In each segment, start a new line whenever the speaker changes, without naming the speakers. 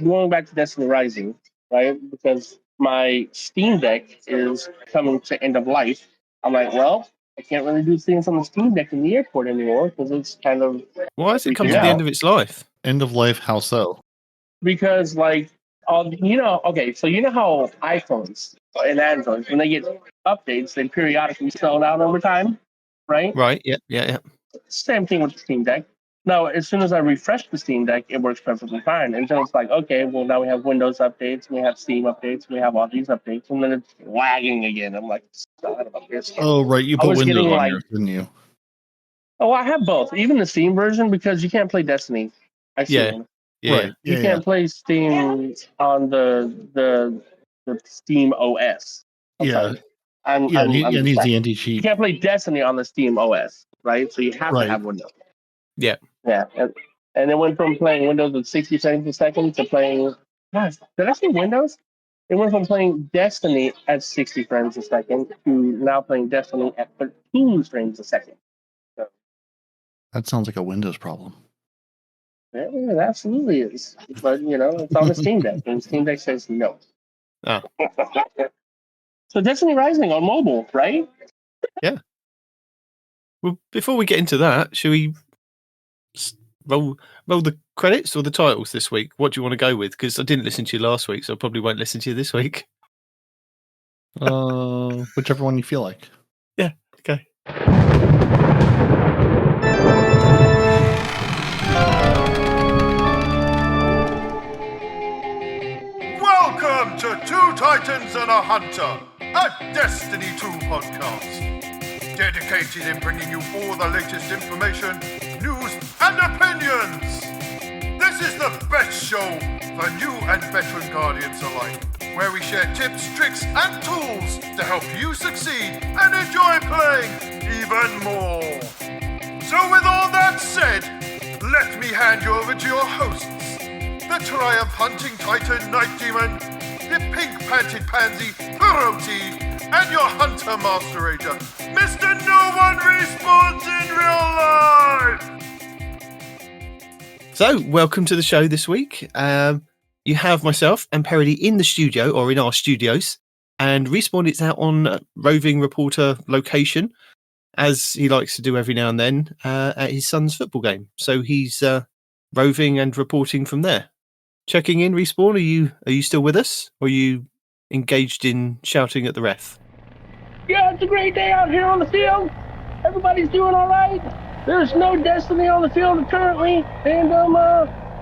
going back to Destiny Rising, right? Because my Steam Deck is coming to end of life. I'm like, well, I can't really do things on the Steam Deck in the airport anymore because it's kind of
Why has it come to the end of its life?
End of life? How so?
Because like, okay, so you know how iPhones and Androids, when they get updates, they periodically sell out over time, right?
Right. Yeah.
Same thing with the Steam Deck. Now, as soon as I refresh the Steam Deck, it works perfectly fine. Until it's like, okay, well, now we have Windows updates, we have Steam updates, we have all these updates, and then it's lagging again. I'm like, son of a bitch.
Oh, right. You put Windows on yours, didn't you?
Oh, I have both. Even the Steam version, because you can't play Destiny.
Yeah.
Right. You can't play Steam on the Steam OS.
It needs the anti-cheat.
You can't play Destiny on the Steam OS, right? So you have to have Windows.
Yeah.
Yeah. And it went from playing Windows at 60 frames a second to playing... Gosh, did I say Windows? It went from playing Destiny at 60 frames a second to now playing Destiny at 13 frames a second. So,
that sounds like a Windows problem.
Yeah, it absolutely is. But, it's on the Steam Deck, and Steam Deck says no.
Oh.
So Destiny Rising on mobile, right?
Yeah. Well, before we get into that, should we roll the credits or the titles this week? What do you want to go with? Because I didn't listen to you last week, so I probably won't listen to you this week.
Whichever one you feel like.
Yeah, okay.
Welcome to Two Titans and a Hunter, a Destiny 2 podcast. Dedicated in bringing you all the latest information, news, and opinions. This is the best show for new and veteran Guardians alike, where we share tips, tricks, and tools to help you succeed and enjoy playing even more. So with all that said, let me hand you over to your hosts, the Triumph Hunting Titan Night Demon, the pink-panted pansy Peroty, and your Hunter Master Ranger, Mr. No One Respawns in Real Life!
So, welcome to the show this week. You have myself and Peroty in the studio, or in our studios, and Respawn is out on roving reporter location, as he likes to do every now and then, at his son's football game. So he's roving and reporting from there. Checking in, Respawn, are you still with us? Or are you engaged in shouting at the ref?
Yeah, it's a great day out here on the field. Everybody's doing all right. There's no Destiny on the field currently, and I'm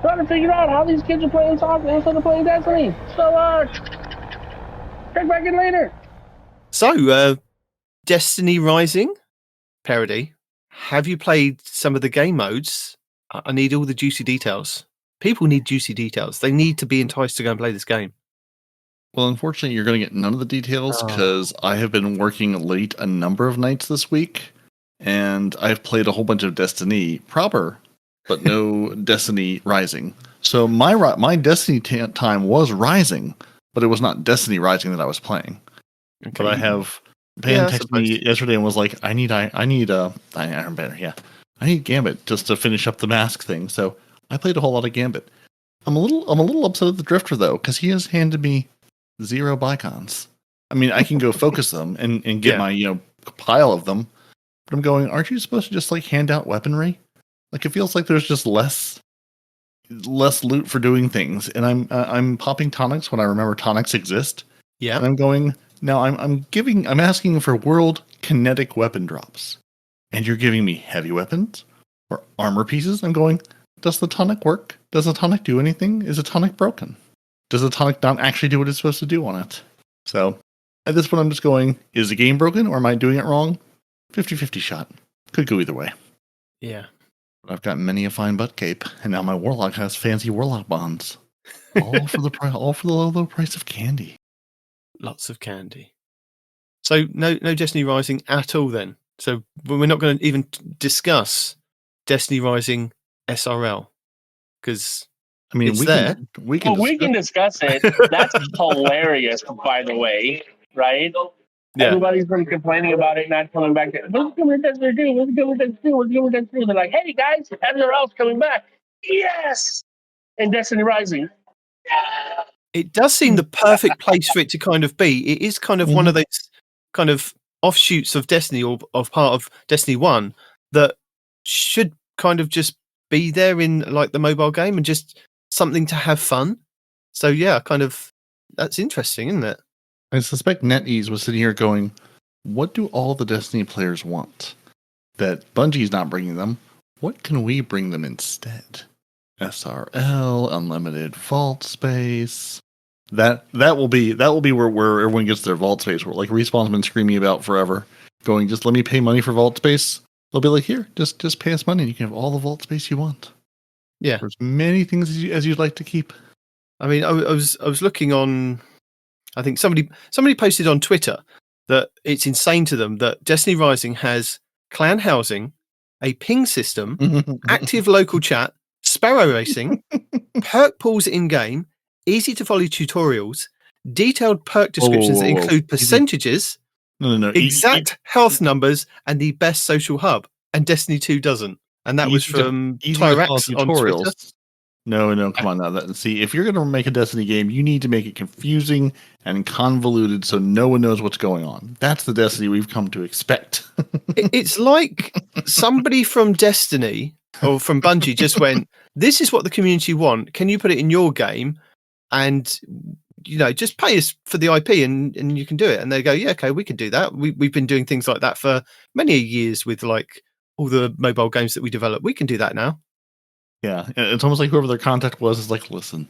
trying to figure out how these kids are playing soccer instead of playing Destiny. So, check back in later.
So, Destiny Rising, Peroty, have you played some of the game modes? I need all the juicy details. People need juicy details. They need to be enticed to go and play this game.
Well, unfortunately, you're going to get none of the details because I have been working late a number of nights this week, and I've played a whole bunch of Destiny proper, but no Destiny Rising. So my Destiny time was Rising, but it was not Destiny Rising that I was playing. Okay. But I have Pan texted me yesterday and was like, I need Gambit just to finish up the mask thing. So I played a whole lot of Gambit. I'm a little upset at the Drifter though, because he has handed me 0 Bicons. I mean, I can go focus them and get my pile of them, but I'm going, aren't you supposed to just like hand out weaponry? Like it feels like there's just less loot for doing things, and I'm popping tonics when I remember tonics exist.
Yeah,
and I'm going now. I'm asking for world kinetic weapon drops, and you're giving me heavy weapons or armor pieces. I'm going, does the tonic work? Does the tonic do anything? Is the tonic broken? Does the tonic not actually do what it's supposed to do on it? So at this point, I'm just going, is the game broken or am I doing it wrong? 50-50 shot. Could go either way.
Yeah.
I've got many a fine butt cape, and now my warlock has fancy warlock bonds. All for the low price of candy.
Lots of candy. So no Destiny Rising at all then. So we're not going to even discuss Destiny Rising SRL because
I mean we can
discuss it. That's hilarious, by the way, right? Yeah. Everybody's been complaining about it not coming back. What's going to do? What's going to do? They're like, hey guys, SRL's coming back. Yes! And Destiny Rising.
It does seem the perfect place for it to kind of be. It is kind of one of those kind of offshoots of Destiny or of part of Destiny 1 that should kind of just be there in like the mobile game and just something to have fun. So yeah, kind of that's interesting, isn't it?
I suspect NetEase was sitting here going, what do all the Destiny players want that Bungie's not bringing them? What can we bring them instead? SRL, unlimited vault space. That will be where everyone gets their vault space. Where like Respawn's been screaming about forever, going, just let me pay money for vault space. They'll be like, here, just pay us money, and you can have all the vault space you want.
Yeah,
there's many things as you'd like to keep.
I mean, I was looking on. I think somebody posted on Twitter that it's insane to them that Destiny Rising has clan housing, a ping system, active local chat, sparrow racing, perk pools in-game, easy-to-follow tutorials, detailed perk descriptions that include percentages,
No.
exact health numbers, and the best social hub. And Destiny 2 doesn't. And that was from Tyrax on Twitter.
No, come on now. See, if you're going to make a Destiny game, you need to make it confusing and convoluted so no one knows what's going on. That's the Destiny we've come to expect.
It's like somebody from Destiny or from Bungie just went, this is what the community want. Can you put it in your game? And, just pay us for the IP and you can do it. And they go, yeah, okay, we can do that. We've been doing things like that for many years with like all the mobile games that we develop. We can do that now.
Yeah, it's almost like whoever their contact was is like, listen,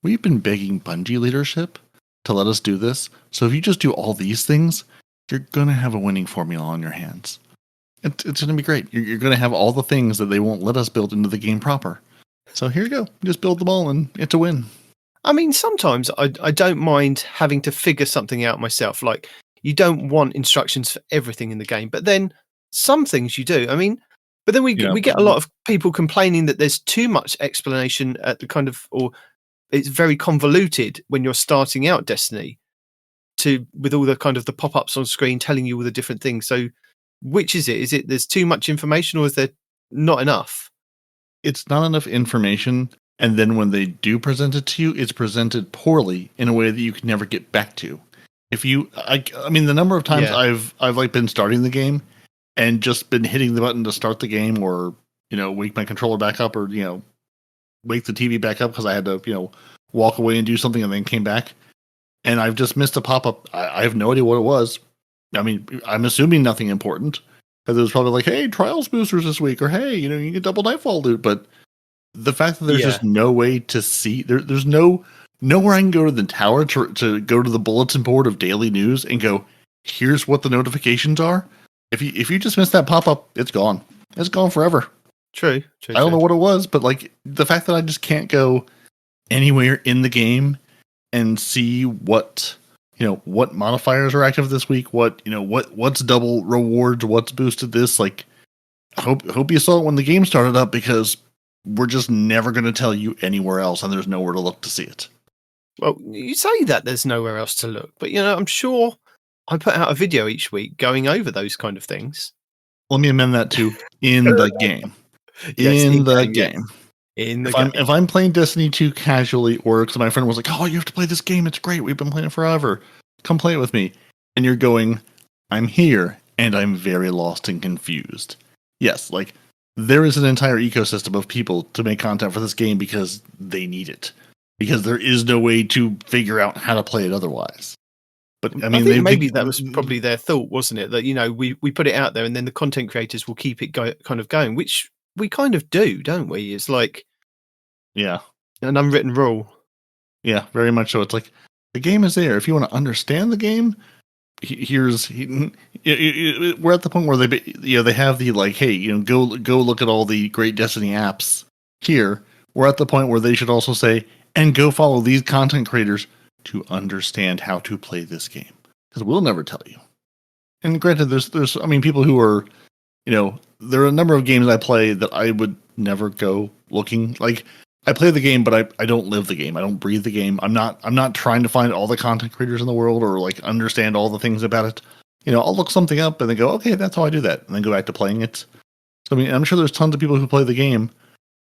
we've been begging Bungie leadership to let us do this. So if you just do all these things, you're going to have a winning formula on your hands. It's going to be great. You're going to have all the things that they won't let us build into the game proper. So here you go. Just build them all and it's a win.
I mean, sometimes I don't mind having to figure something out myself. Like, you don't want instructions for everything in the game, but then some things you do. I mean, but then we get a lot of people complaining that there's too much explanation at the kind of, or it's very convoluted when you're starting out Destiny with all the kind of the pop-ups on screen telling you all the different things. So which is it? Is it there's too much information or is there not enough?
It's not enough information. And then when they do present it to you, it's presented poorly in a way that you can never get back to. I mean, the number of times I've like been starting the game and just been hitting the button to start the game or, wake my controller back up or, wake the TV back up because I had to, walk away and do something and then came back. And I've just missed a pop-up. I have no idea what it was. I mean, I'm assuming nothing important because it was probably like, hey, trials boosters this week or, hey, you get double Nightfall loot. But the fact that there's just no way to see, there's nowhere I can go to the tower to go to the bulletin board of daily news and go, here's what the notifications are. If you just miss that pop-up, it's gone. It's gone forever.
True.
I don't know what it was, but like the fact that I just can't go anywhere in the game and see what modifiers are active this week, what's double rewards, what's boosted this. Like, I hope you saw it when the game started up because we're just never going to tell you anywhere else, and there's nowhere to look to see it.
Well, you say that there's nowhere else to look, but I'm sure I put out a video each week going over those kind of things.
Let me amend that to in the game. In the game. If I'm playing Destiny 2 casually, or because my friend was like, oh, you have to play this game, it's great, we've been playing it forever, come play it with me. And you're going, I'm here, and I'm very lost and confused. Yes, like, there is an entire ecosystem of people to make content for this game because they need it. Because there is no way to figure out how to play it otherwise. But I mean,
maybe that was probably their thought, wasn't it? That we put it out there, and then the content creators will keep it kind of going, which we kind of do, don't we? It's like, an unwritten rule.
Yeah, very much so. It's like the game is there. If you want to understand the game, we're at the point where they have the like, hey, go look at all the great Destiny apps here. We're at the point where they should also say, and go follow these content creators to understand how to play this game, because we'll never tell you. And granted, there's people who are, there are a number of games I play that I would never go looking. Like, I play the game, but I don't live the game. I don't breathe the game. I'm not trying to find all the content creators in the world or like understand all the things about it. I'll look something up and then go, okay, that's how I do that, and then go back to playing it. So I mean, I'm sure there's tons of people who play the game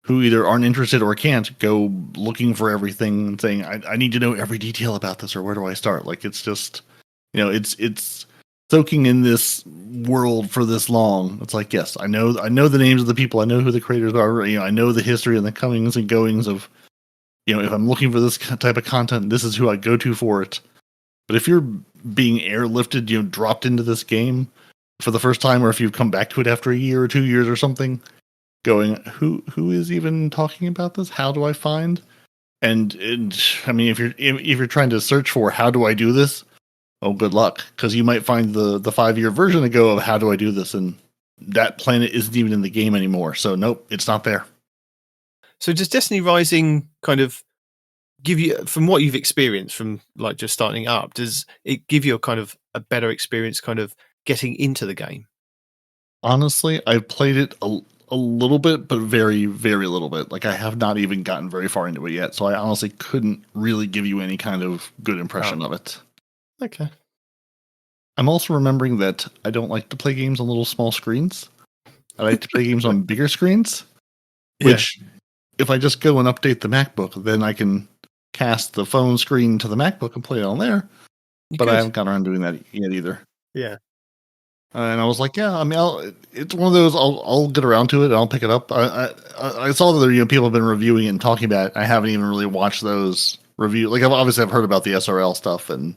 who either aren't interested or can't go looking for everything and saying, I need to know every detail about this, or where do I start? Like, it's just, it's soaking in this world for this long. It's like, yes, I know the names of the people. I know who the creators are. I know the history and the comings and goings of, if I'm looking for this type of content, this is who I go to for it. But if you're being airlifted, dropped into this game for the first time, or if you've come back to it after a year or 2 years or something, going, who is even talking about this? How do I find? And I mean, if you're trying to search for how do I do this, oh, good luck, because you might find the 5-year version ago of how do I do this, and that planet isn't even in the game anymore. So nope, it's not there.
So does Destiny Rising kind of give you, from what you've experienced from like just starting up, does it give you a kind of a better experience kind of getting into the game?
Honestly, I've played it a little bit, but very, very little bit. Like, I have not even gotten very far into it yet, so I honestly couldn't really give you any kind of good impression of it.
Okay.
I'm also remembering that I don't like to play games on little small screens. I like to play games on bigger screens, which if I just go and update the MacBook, then I can cast the phone screen to the MacBook and play it on there. But I haven't gotten around doing that yet either.
Yeah.
And I was like, yeah, I mean, it's one of those. I'll get around to it and I'll pick it up. I saw that people have been reviewing it and talking about it. I haven't even really watched those reviews. Like, I've heard about the SRL stuff and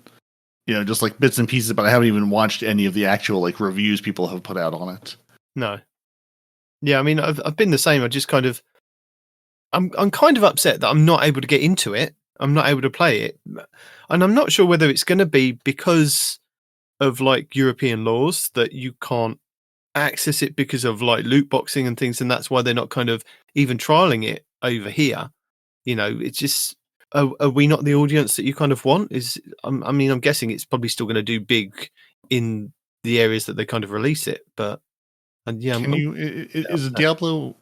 just like bits and pieces, but I haven't even watched any of the actual like reviews people have put out on it.
No. Yeah, I mean, I've been the same. I just kind of, I'm kind of upset that I'm not able to get into it. I'm not able to play it, and I'm not sure whether it's going to be because of like European laws that you can't access it because of like loot boxing and things, and that's why they're not kind of even trialing it over here. It's just, are we not the audience that you kind of want? I mean, I'm guessing it's probably still going to do big in the areas that they kind of release it, but yeah.
Is it Diablo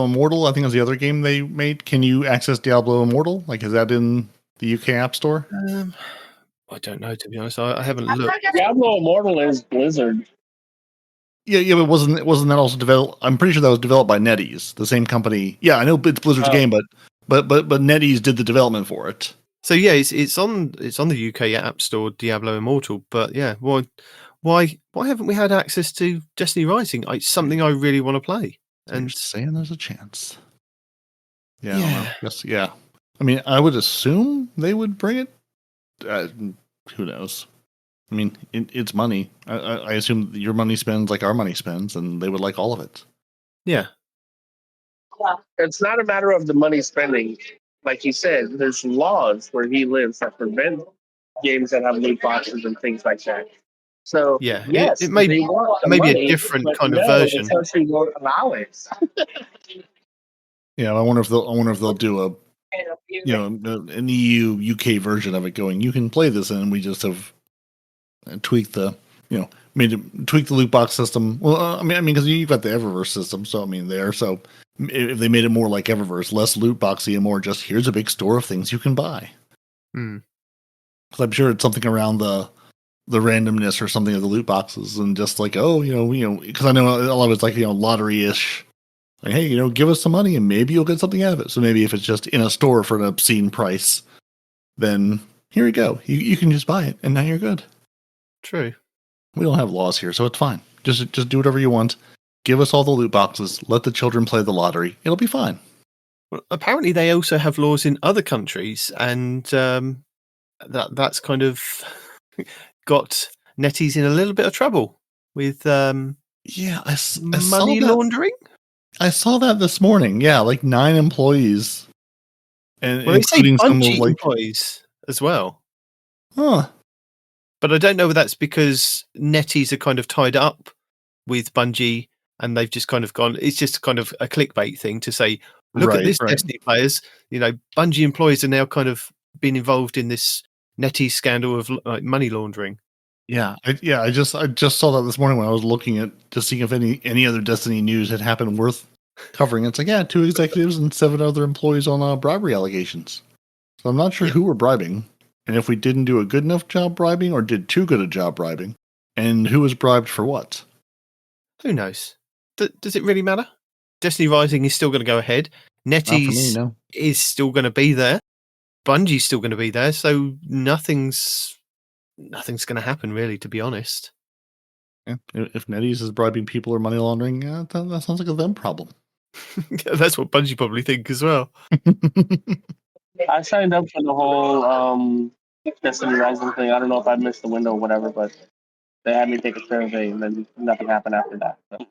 Immortal? I think it was the other game they made. Can you access Diablo Immortal? Like, is that in the UK App Store?
I don't know, to be honest. I haven't looked.
Diablo Immortal is Blizzard.
Yeah, but wasn't that also developed? I'm pretty sure that was developed by NetEase, the same company. Yeah, I know it's Blizzard's game, but NetEase did the development for it.
So yeah, it's on the UK App Store, Diablo Immortal. But yeah, why haven't we had access to Destiny Rising? It's something I really want to play.
And you're saying there's a chance. Yeah.
Yeah.
Yes. Yeah. I mean, I would assume they would bring it. Who knows? I mean, it's money. I assume your money spends like our money spends, and they would like all of it.
Yeah.
It's not a matter of the money spending. Like you said, there's laws where he lives that prevent games that have loot boxes and things like that. So
yeah,
yes,
it may
they want the
maybe
money,
a different
but
kind of
no,
version.
The country won't allow it.
Yeah, I wonder if they'll do an EU UK version of it. Going, you can play this, and we just have tweaked the tweak the loot box system. Well, I mean, because you've got the Eververse system, so I mean, so if they made it more like Eververse, less loot boxy and more just here's a big store of things you can buy. Because I'm sure it's something around the randomness or something of the loot boxes, and just like, because I know a lot of it's like lottery-ish. Like, hey, give us some money and maybe you'll get something out of it. So maybe if it's just in a store for an obscene price, then here you go. You can just buy it and now you're good.
True.
We don't have laws here, so it's fine. Just do whatever you want. Give us all the loot boxes. Let the children play the lottery. It'll be fine.
Well, apparently, they also have laws in other countries, and that's kind of got NetEase in a little bit of trouble with money laundering.
I saw that this morning. Yeah, like 9 employees, and
well,
including some of like
employees as well.
Huh.
But I don't know whether that's because NetEase are kind of tied up with Bungie, and they've just kind of gone. It's just kind of a clickbait thing to say, look at this, Destiny players. Bungie employees are now kind of been involved in this NetEase scandal of like money laundering.
Yeah, I just saw that this morning when I was looking at just seeing if any other Destiny news had happened worth covering. It's like 2 executives and 7 other employees on bribery allegations. So I'm not sure who were bribing, and if we didn't do a good enough job bribing or did too good a job bribing, and who was bribed for what.
Who knows? Does it really matter? Destiny Rising is still going to go ahead.
Not for me,
NetEase
no.
is still going to be there. Bungie's still going to be there. So nothing's going to happen, really, to be honest.
Yeah. If NetEase is bribing people or money laundering, that sounds like a them problem.
That's what Bungie probably think as well.
I signed up for the whole Destiny Rising thing. I don't know if I missed the window or whatever, but they had me take a survey, and then nothing happened after that. So.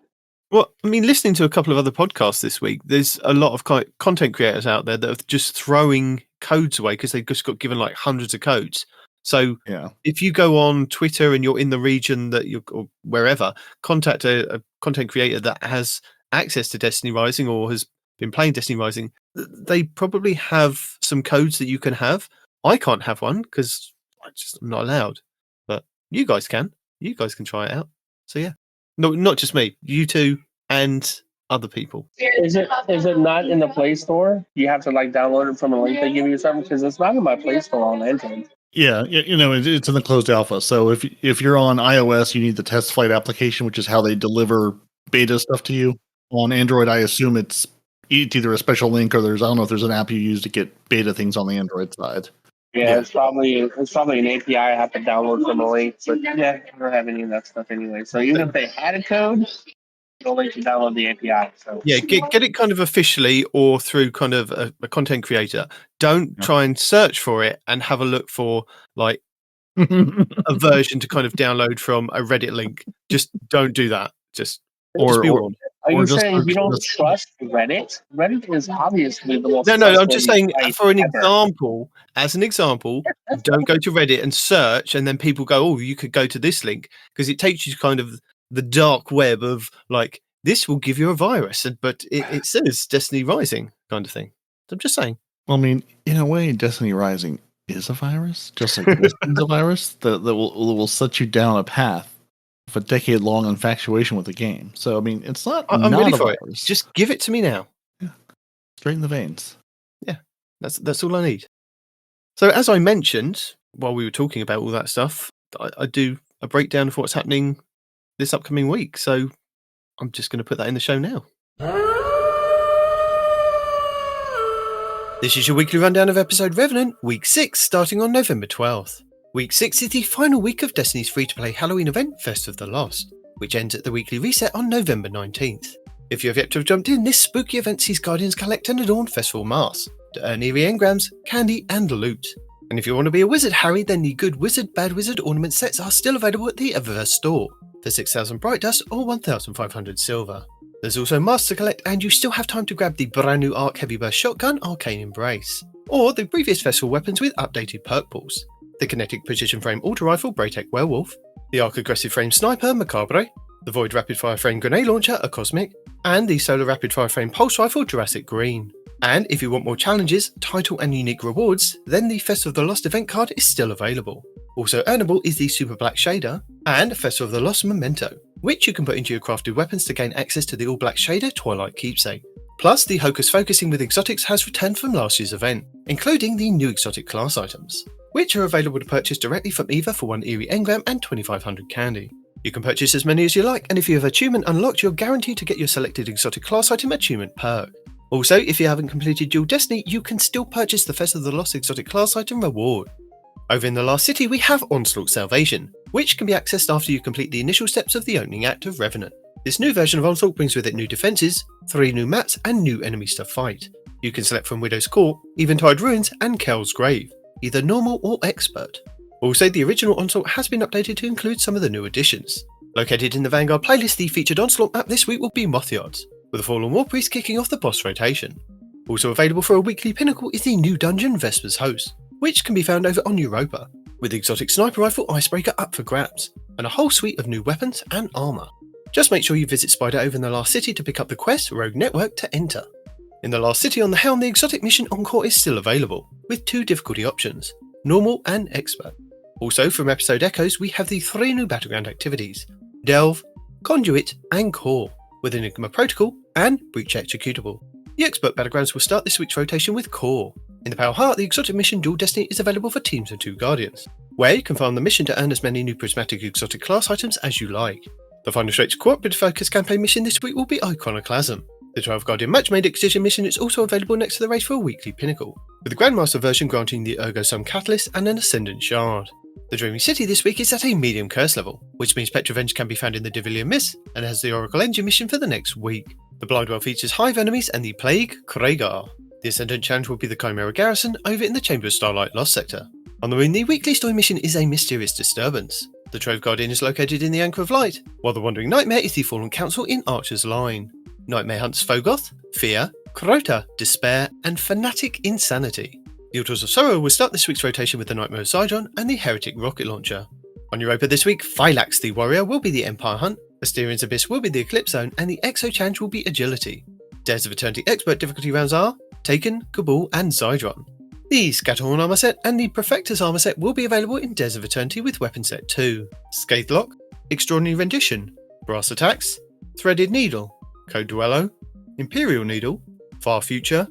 Well, I mean, listening to a couple of other podcasts this week, there's a lot of content creators out there that are just throwing codes away because they've just got given like hundreds of codes. So
Yeah.
if you go on Twitter and you're in the region that you're, or wherever, contact a content creator that has access to Destiny Rising or has been playing Destiny Rising, they probably have some codes that you can have. I can't have one because I'm not allowed, but you guys can. You guys can try it out. So yeah, no, not just me, you two and other people.
Is it not in the Play Store? You have to like download it from a link they give you or something, because it's not in my Play Store on Android.
Yeah, it's in the closed alpha. So if you're on iOS, you need the test flight application, which is how they deliver beta stuff to you. On Android, I assume it's either a special link or I don't know if there's an app you use to get beta things on the Android side.
Yeah, it's probably an API I have to download from a link. But yeah, I don't have any of that stuff anyway. So even if they had a code, they'll let you download the API. So
yeah, get it kind of officially or through kind of a content creator. Don't try and search for it and have a look for like a version to kind of download from a Reddit link. Just don't do that. Just be warned.
Are you
just
saying you don't
just-
trust Reddit? Reddit is obviously the most.
No, I'm just saying
trustworthy
for an
site ever.
example, as an example, don't go to Reddit and search and then people go, oh, you could go to this link because it takes you to kind of the dark web of like, this will give you a virus, but it says Destiny Rising kind of thing. I'm just saying.
Well, I mean, in a way, Destiny Rising is a virus, just like this is a virus that will set you down a path of a decade-long infatuation with the game. So, I mean, it's not.
I'm
not
ready
a
for it.
virus.
Just give it to me now.
Yeah, straight in the veins.
Yeah, that's all I need. So, as I mentioned while we were talking about all that stuff, I do a breakdown of what's happening this upcoming week. So, I'm just going to put that in the show now. This is your weekly rundown of episode Revenant, week 6, starting on November 12th. Week 6 is the final week of Destiny's free-to-play Halloween event, Fest of the Lost, which ends at the weekly reset on November 19th. If you have yet to have jumped in, this spooky event sees Guardians collect and adorn festival masks to earn eerie engrams, candy, and loot. And if you want to be a wizard, Harry, then the Good Wizard, Bad Wizard ornament sets are still available at the Eververse store for 6,000 bright dust or 1,500 silver. There's also masks to collect, and you still have time to grab the brand new Arc Heavy Burst Shotgun, Arcane Embrace, or the previous festival weapons with updated perk pools. The Kinetic Precision Frame Auto Rifle Braytech Werewolf, the Arc Aggressive Frame Sniper Macabre, the Void Rapid Fire Frame Grenade Launcher A Cosmic, and the Solar Rapid Fire Frame Pulse Rifle Jurassic Green. And if you want more challenges, title and unique rewards, then the Festival of the Lost event card is still available. Also earnable is the Super Black Shader and Festival of the Lost Memento, which you can put into your crafted weapons to gain access to the All Black Shader Twilight Keepsake. Plus, the Hocus Focusing with Exotics has returned from last year's event, including the new exotic class items, which are available to purchase directly from either for 1 eerie engram and 2,500 candy. You can purchase as many as you like, and if you have achievement unlocked, you're guaranteed to get your selected exotic class item achievement perk. Also, if you haven't completed Dual Destiny, you can still purchase the Fest of the Lost exotic class item reward. Over in the last city, we have Onslaught Salvation, which can be accessed after you complete the initial steps of the opening act of Revenant. This new version of Onslaught brings with it new defences, 3 new maps, and new enemies to fight. You can select from Widow's Court, Eventide Ruins, and Kel's Grave, either normal or expert. Also, the original Onslaught has been updated to include some of the new additions. Located in the Vanguard playlist, the featured Onslaught map this week will be Moth Yards, with a Fallen War Priest kicking off the boss rotation. Also available for a weekly pinnacle is the new dungeon Vesper's Host, which can be found over on Europa, with the exotic sniper rifle Icebreaker up for grabs, and a whole suite of new weapons and armour. Just make sure you visit Spider over in the last city to pick up the quest Rogue Network to enter. In the last city on the Helm, the exotic mission Encore is still available, with 2 difficulty options, normal and expert. Also from episode Echoes, we have the 3 new battleground activities, Delve, Conduit and Core, with Enigma Protocol and Breach Executable. The expert battlegrounds will start this week's rotation with Core. In the Pale Heart, the exotic mission Dual Destiny is available for teams of 2 Guardians, where you can farm the mission to earn as many new prismatic exotic class items as you like. The final stretch cooperative focus campaign mission this week will be Iconoclasm, The 12 Guardian Match-Made Excision mission is also available next to the race for a weekly pinnacle, with the Grandmaster version granting the Ergo Sum Catalyst and an Ascendant Shard. The Dreaming City this week is at a medium curse level, which means Petrovenge can be found in the Divilian Mist and has the Oracle Engine mission for the next week. The Blindwell features Hive enemies and the Plague Kragar. The Ascendant Challenge will be the Chimera Garrison over in the Chamber of Starlight Lost sector. On the Moon, the weekly story mission is a mysterious disturbance. The Trove Guardian is located in the Anchor of Light, while the Wandering Nightmare is the Fallen Council in Archer's Line. Nightmare hunts Fogoth, Fear, Crota, Despair, and Fanatic Insanity. The Altars of Sorrow will start this week's rotation with the Nightmare of Zydron and the Heretic Rocket Launcher. On Europa this week, Phylax the Warrior will be the Empire Hunt, Asterian's Abyss will be the Eclipse Zone, and the Exo Challenge will be Agility. Dares of Eternity Expert difficulty rounds are Taken, Cabal, and Zydron. The Scatterhorn armor set and the Perfector's armor set will be available in Dares of Eternity with Weapon Set 2. Scathelock, Extraordinary Rendition, Brass Attacks, Threaded Needle, Code Duello, Imperial Needle, Far Future,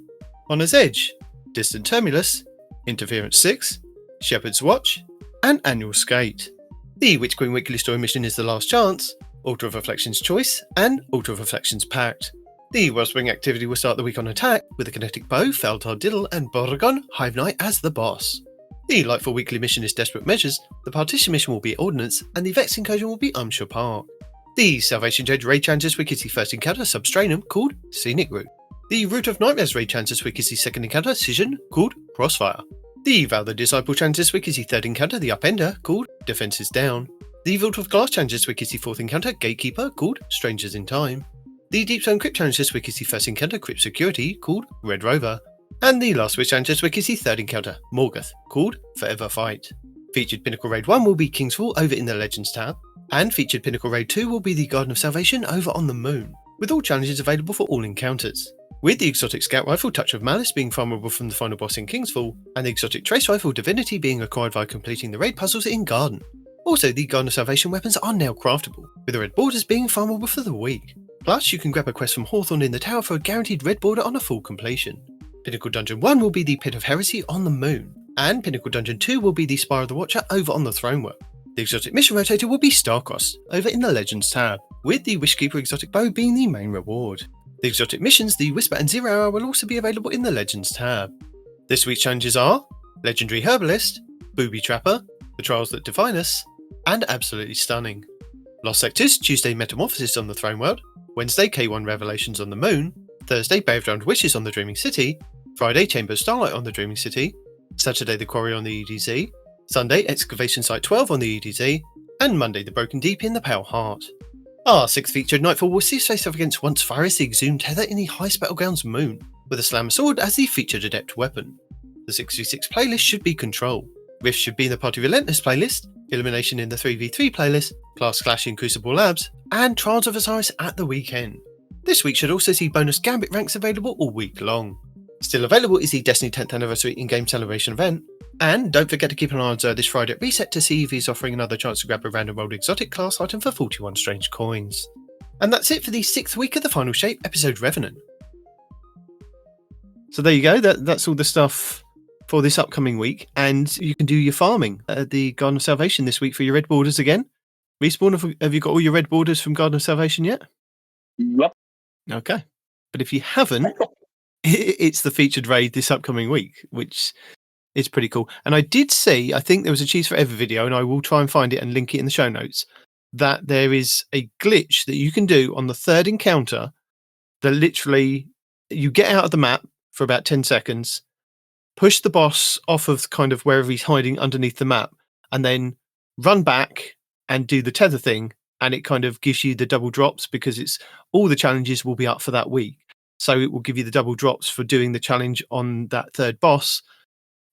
Honor's Edge, Distant Terminus, Interference 6, Shepherd's Watch, and Annual Skate. The Witch Queen Weekly Story mission is The Last Chance, Altar of Reflection's Choice, and Altar of Reflection's Pact. The Wellspring activity will start the week on attack, with the Kinetic Bow, Feltar Diddle, and Borgon Hive Knight as the boss. The Lightfall Weekly mission is Desperate Measures, the Partition mission will be Ordnance, and the Vex Incursion will be Umshire Park. The Salvation Judge Raid Challenge this week is the first encounter Substranum called Scenic Route. The Root of Nightmares Raid Challenge this week is the second encounter Scission called Crossfire. The Val the Disciple Challenge this week is the third encounter The Upender called Defenses Down. The Vault of Glass Challenge this week is the fourth encounter Gatekeeper called Strangers in Time. The Deep Zone Crypt Challenge this week is the first encounter Crypt Security called Red Rover. And the Last Wish Challenge this week is the third encounter Morgoth called Forever Fight. Featured Pinnacle Raid 1 will be Kingsfall over in the Legends tab, and featured Pinnacle Raid 2 will be the Garden of Salvation over on the Moon, with all challenges available for all encounters. With the Exotic Scout Rifle Touch of Malice being farmable from the final boss in Kingsfall, and the Exotic Trace Rifle Divinity being acquired via completing the raid puzzles in Garden. Also, the Garden of Salvation weapons are now craftable, with the red borders being farmable for the week. Plus, you can grab a quest from Hawthorne in the tower for a guaranteed red border on a full completion. Pinnacle Dungeon 1 will be the Pit of Heresy on the Moon, and Pinnacle Dungeon 2 will be the Spire of the Watcher over on the Thronework. The Exotic Mission Rotator will be Starcross over in the Legends tab, with the Wishkeeper Exotic Bow being the main reward. The Exotic Missions, the Whisper and Zero Hour, will also be available in the Legends tab. This week's challenges are Legendary Herbalist, Booby Trapper, The Trials That Define Us, and Absolutely Stunning. Lost Sectors, Tuesday Metamorphosis on the Throne World, Wednesday K1 Revelations on the Moon, Thursday Bay of Drowned Wishes on the Dreaming City, Friday Chamber of Starlight on the Dreaming City, Saturday The Quarry on the EDZ, Sunday Excavation Site 12 on the EDZ, and Monday The Broken Deep in the Pale Heart. Our sixth featured Nightfall will see us face off against Once Fires the Exhumed Tether in the Heist Battlegrounds Moon, with a Slammer Sword as the featured adept weapon. The 6v6 playlist should be Control. Rift should be in the Party Relentless playlist, Elimination in the 3v3 playlist, Class Clash in Crucible Labs, and Trials of Osiris at the weekend. This week should also see bonus Gambit ranks available all week long. Still available is the Destiny 10th Anniversary in-game celebration event, and don't forget to keep an eye on Zer this Friday at Reset to see if he's offering another chance to grab a random rolled exotic class item for 41 strange coins. And that's it for the 6th week of the Final Shape episode Revenant. So there you go, that's all the stuff for this upcoming week, and you can do your farming at the Garden of Salvation this week for your red borders again. Respawn, have you got all your red borders from Garden of Salvation yet?
Yep.
Okay. But if you haven't, it's the featured raid this upcoming week, which is pretty cool. And I did see, I think there was a Cheese Forever video, and I will try and find it and link it in the show notes, that there is a glitch that you can do on the third encounter that literally you get out of the map for about 10 seconds, push the boss off of kind of wherever he's hiding underneath the map, and then run back and do the tether thing, and it kind of gives you the double drops because it's all the challenges will be up for that week. So it will give you the double drops for doing the challenge on that third boss.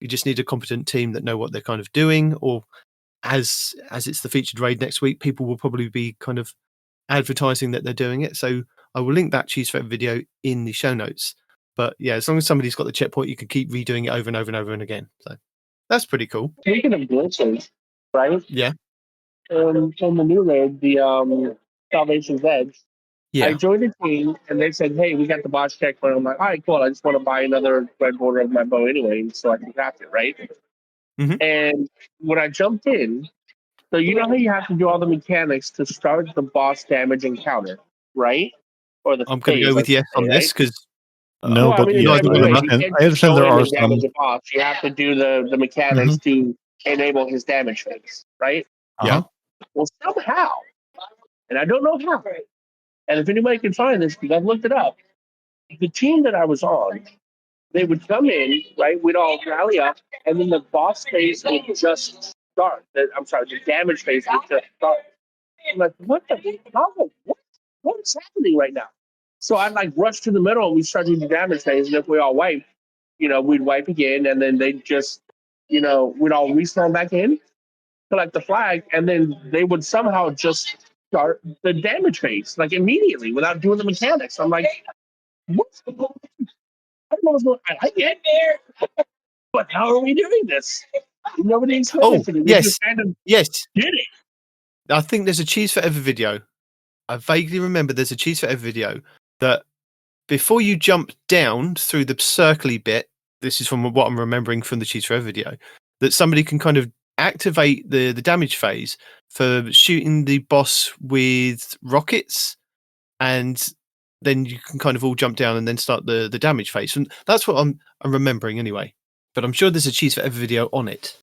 You just need a competent team that know what they're kind of doing, or as it's the featured raid next week, people will probably be kind of advertising that they're doing it. So I will link that Cheese Forever video in the show notes. But yeah, as long as somebody's got the checkpoint, you can keep redoing it over and over and over and again. So that's pretty cool.
Speaking of glitches, right?
Yeah.
On the new raid, the Salvation's Edge,
Yeah.
I joined a team and they said, "Hey, we got the boss checkpoint." I'm like, "All right, cool. I just want to buy another red border of my bow anyway, so I can craft it, right?"
Mm-hmm.
And when I jumped in, so you know how you have to do all the mechanics to start the boss damage encounter, right? or the
I'm going to
phase,
go with
I should
yes on
say,
this
right?
because
No,
Well, I
but
mean, the
neither
damage
one of
phase,
us.
you
and
can't
I
just
understand
go
there
in
are
and damage
some.
a boss. You have to do the mechanics to enable his damage phase, right?
Uh-huh.
Well, somehow, and I don't know how, and if anybody can find this, because I've looked it up, the team that I was on, they would come in, right? We'd all rally up, and then the boss phase would just start. The damage phase would just start. I'm like, what the? How? What is happening right now? So I'd like rush to the middle and we start doing the damage phase, and if we all wipe, we'd wipe again, and then they'd just, we'd all respawn back in, collect the flag, and then they would somehow just start the damage phase like immediately without doing the mechanics. I'm like, what's going on? I don't know what's going on. I get there, but how are we doing this? Nobody explained it
Oh,
to me. We
yes.
just kind of
Yes.
did it.
I think there's a Cheese Forever video. I vaguely remember there's a Cheese Forever video that before you jump down through the circly bit, this is from what I'm remembering from the Cheese Forever video, that somebody can kind of activate the damage phase for shooting the boss with rockets, and then you can kind of all jump down and then start the damage phase. And that's what I'm remembering anyway. But I'm sure there's a Cheese Forever video on it.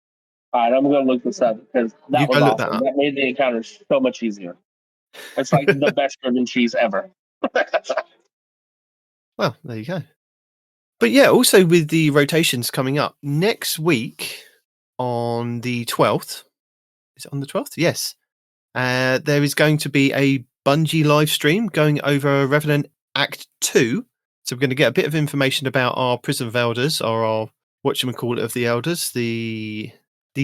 All right, I'm going to look this up because that
You
was
go look that
awesome.
up.
That made the encounter so much easier. It's like the best driven cheese ever.
Well, there you go. But yeah, also with the rotations coming up next week on the 12th. Is it on the 12th? Yes. There is going to be a Bungie live stream going over Revenant Act 2. So we're going to get a bit of information about our Prison of Elders, or our whatchamacallit of the Elders, the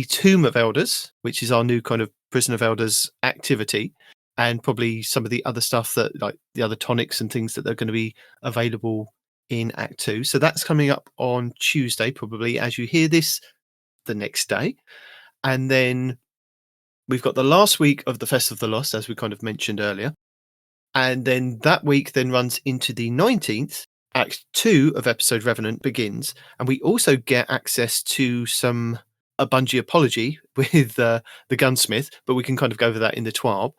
Tomb of Elders, which is our new kind of Prison of Elders activity, and probably some of the other stuff that, like the other tonics and things that are going to be available in Act 2. So that's coming up on Tuesday, probably as you hear this, the next day. And then we've got the last week of the Fest of the Lost, as we kind of mentioned earlier. And then that week then runs into the 19th. Act 2 of episode Revenant begins. And we also get access to a Bungie apology with the gunsmith, but we can kind of go over that in the TWAB.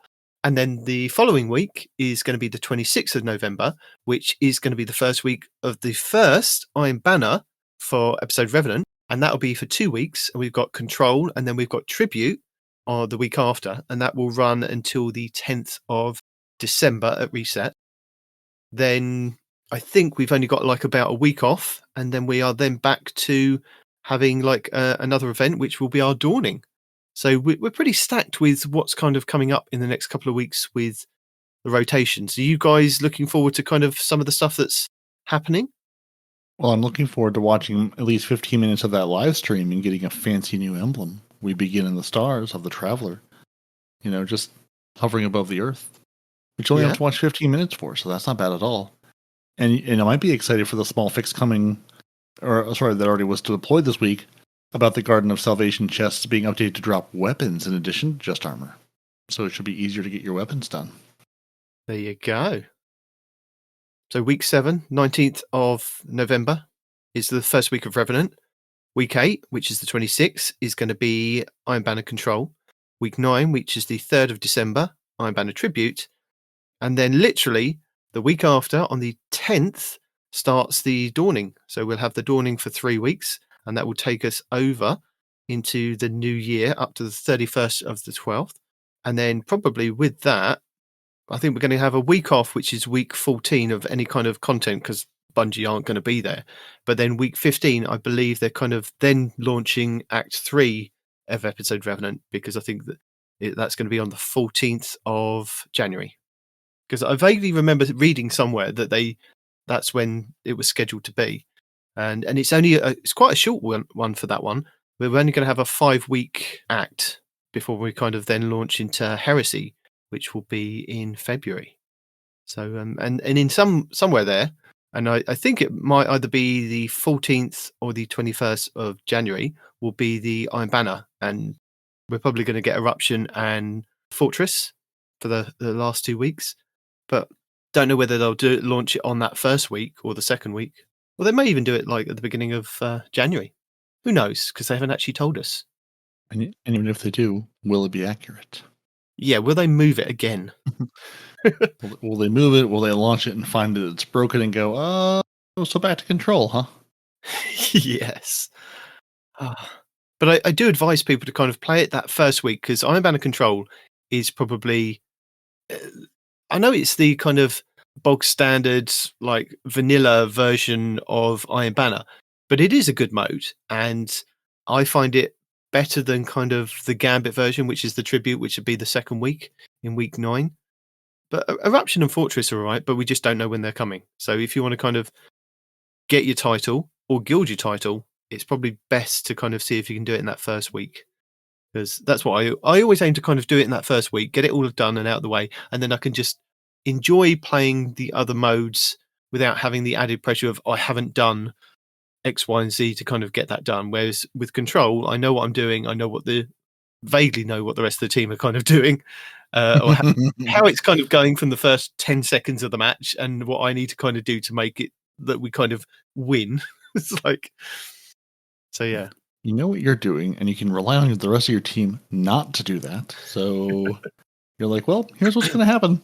And then the following week is going to be the 26th of November, which is going to be the first week of the first Iron Banner for episode Revenant. And that'll be for 2 weeks. And we've got Control, and then we've got Tribute the week after. And that will run until the 10th of December at reset. Then I think we've only got like about a week off. And then we are then back to having like another event, which will be our Dawning. So we're pretty stacked with what's kind of coming up in the next couple of weeks with the rotations. Are you guys looking forward to kind of some of the stuff that's happening?
Well, I'm looking forward to watching at least 15 minutes of that live stream and getting a fancy new emblem. We begin in the stars of the Traveler, just hovering above the earth, which you only have to watch 15 minutes for, so that's not bad at all. And I might be excited for the small fix coming, that already was deployed this week, about the Garden of Salvation chests being updated to drop weapons in addition to just armor. So it should be easier to get your weapons done.
There you go. So week 7, 19th of November, is the first week of Revenant. Week 8, which is the 26th, is going to be Iron Banner Control. Week 9, which is the 3rd of December, Iron Banner Tribute. And then literally the week after, on the 10th, starts the Dawning. So we'll have the Dawning for 3 weeks, and that will take us over into the new year up to the 31st of the 12th. And then probably with that, I think we're going to have a week off, which is week 14 of any kind of content, because Bungie aren't going to be there. But then week 15, I believe they're kind of then launching Act 3 of episode Revenant, because I think that that's going to be on the 14th of January. Because I vaguely remember reading somewhere that that's when it was scheduled to be. And it's only it's quite a short one for that one. We're only going to have a 5-week act before we kind of then launch into Heresy, which will be in February. So and in somewhere there, and I think it might either be the 14th or the 21st of January will be the Iron Banner, and we're probably going to get Eruption and Fortress for the last 2 weeks, but don't know whether they'll launch it on that first week or the second week. Well, they may even do it like at the beginning of January. Who knows? Because they haven't actually told us.
And even if they do, will it be accurate?
Yeah, will they move it again?
Will they move it? Will they launch it and find that it's broken and go, so back to control, huh?
Yes. Ah. But I do advise people to kind of play it that first week, because Iron Banner Control is probably... I know it's the kind of bog standard, like vanilla version of Iron Banner, but it is a good mode, and I find it better than kind of the Gambit version, which is the tribute, which would be the second week in week 9. But Eruption and Fortress are alright, but we just don't know when they're coming. So if you want to kind of get your title or guild your title, it's probably best to kind of see if you can do it in that first week. Because that's what I always aim to kind of do it in that first week, get it all done and out of the way, and then I can just enjoy playing the other modes without having the added pressure of I haven't done X, Y, and Z to kind of get that done. Whereas with Control, I know what I'm doing. I know vaguely know what the rest of the team are kind of doing, or how it's kind of going from the first 10 seconds of the match, and what I need to kind of do to make it that we kind of win. It's like, so yeah.
You know what you're doing, and you can rely on the rest of your team not to do that. So you're like, well, here's what's going to happen.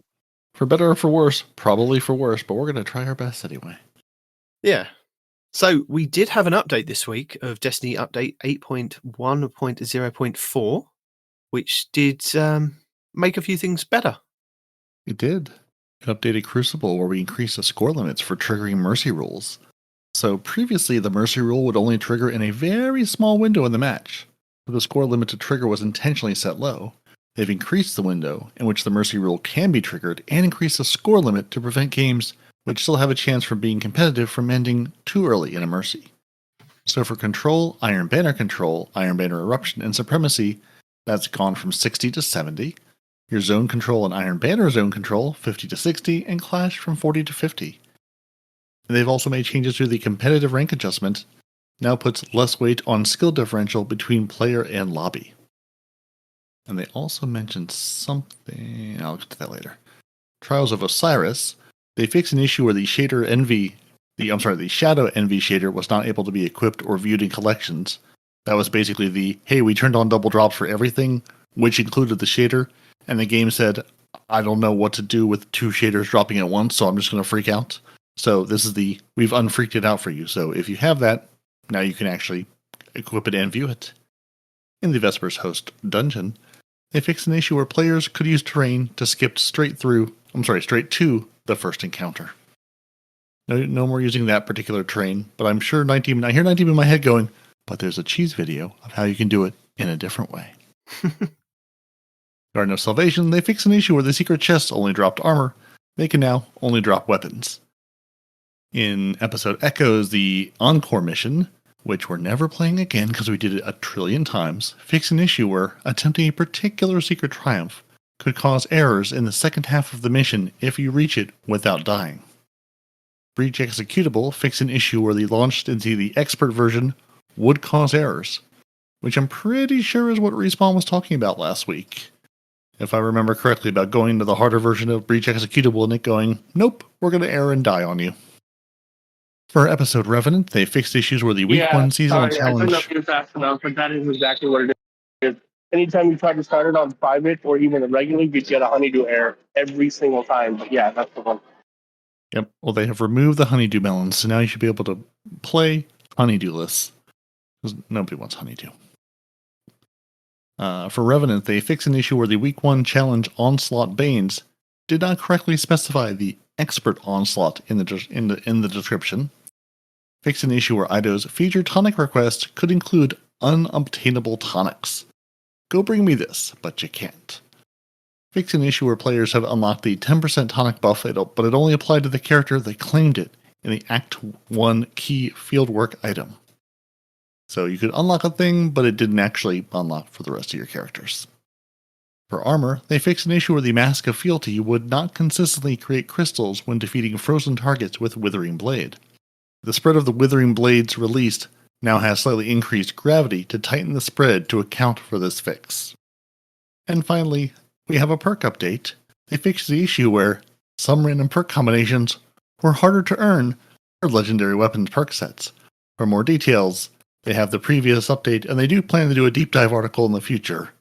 For better or for worse, probably for worse, but we're going to try our best anyway.
Yeah. So we did have an update this week of Destiny Update 8.1.0.4, which did make a few things better.
It did. It updated Crucible, where we increased the score limits for triggering mercy rules. So previously, the mercy rule would only trigger in a very small window in the match. So the score limit to trigger was intentionally set low. They've increased the window in which the mercy rule can be triggered and increased the score limit to prevent games which still have a chance from being competitive from ending too early in a mercy. So for Control, Iron Banner Control, Iron Banner Eruption, and Supremacy, that's gone from 60 to 70. Your Zone Control and Iron Banner Zone Control, 50 to 60, and Clash from 40 to 50. And they've also made changes to the competitive rank adjustment, now puts less weight on skill differential between player and lobby. And they also mentioned something, I'll get to that later. Trials of Osiris, they fixed an issue where the Shadow Envy shader was not able to be equipped or viewed in collections. That was basically hey, we turned on double drops for everything, which included the shader, and the game said, I don't know what to do with 2 shaders dropping at once, so I'm just going to freak out. So this is we've unfreaked it out for you. So if you have that, now you can actually equip it and view it. In the Vesper's Host dungeon, they fixed an issue where players could use terrain to skip straight to the first encounter. No more using that particular terrain, but I'm sure I hear 19 in my head going, but there's a cheese video of how you can do it in a different way. Garden of Salvation, they fixed an issue where the secret chests only dropped armor. They can now only drop weapons. In episode Echoes, the Encore mission, which we're never playing again because we did it 1 trillion times, fixed an issue where attempting a particular secret triumph could cause errors in the second half of the mission if you reach it without dying. Breach Executable fixed an issue where the launched into the expert version would cause errors, which I'm pretty sure is what Respawn was talking about last week. If I remember correctly, about going to the harder version of Breach Executable and it going, nope, we're going to error and die on you. For episode Revenant, they fixed issues where the week 1 seasonal challenge.
I couldn't update fast enough, but that is exactly what it is. Anytime you try to start it on private or even a regular, you get a honeydew error every single time. But yeah, that's the one.
Yep. Well, they have removed the honeydew melons, so now you should be able to play honeydew-less. Because nobody wants honeydew. For Revenant, they fixed an issue where the week 1 challenge Onslaught Banes did not correctly specify the expert onslaught in the description. Fixed an issue where Ido's featured tonic request could include unobtainable tonics. Go bring me this, but you can't. Fixed an issue where players have unlocked the 10% tonic buff, but it only applied to the character that claimed it in the Act 1 key fieldwork item. So you could unlock a thing, but it didn't actually unlock for the rest of your characters. For armor, they fixed an issue where the Mask of Fealty would not consistently create crystals when defeating frozen targets with Withering Blade. The spread of the Withering Blades released now has slightly increased gravity to tighten the spread to account for this fix. And finally, we have a perk update. They fixed the issue where some random perk combinations were harder to earn for legendary weapons perk sets. For more details, they have the previous update, and they do plan to do a deep dive article in the future.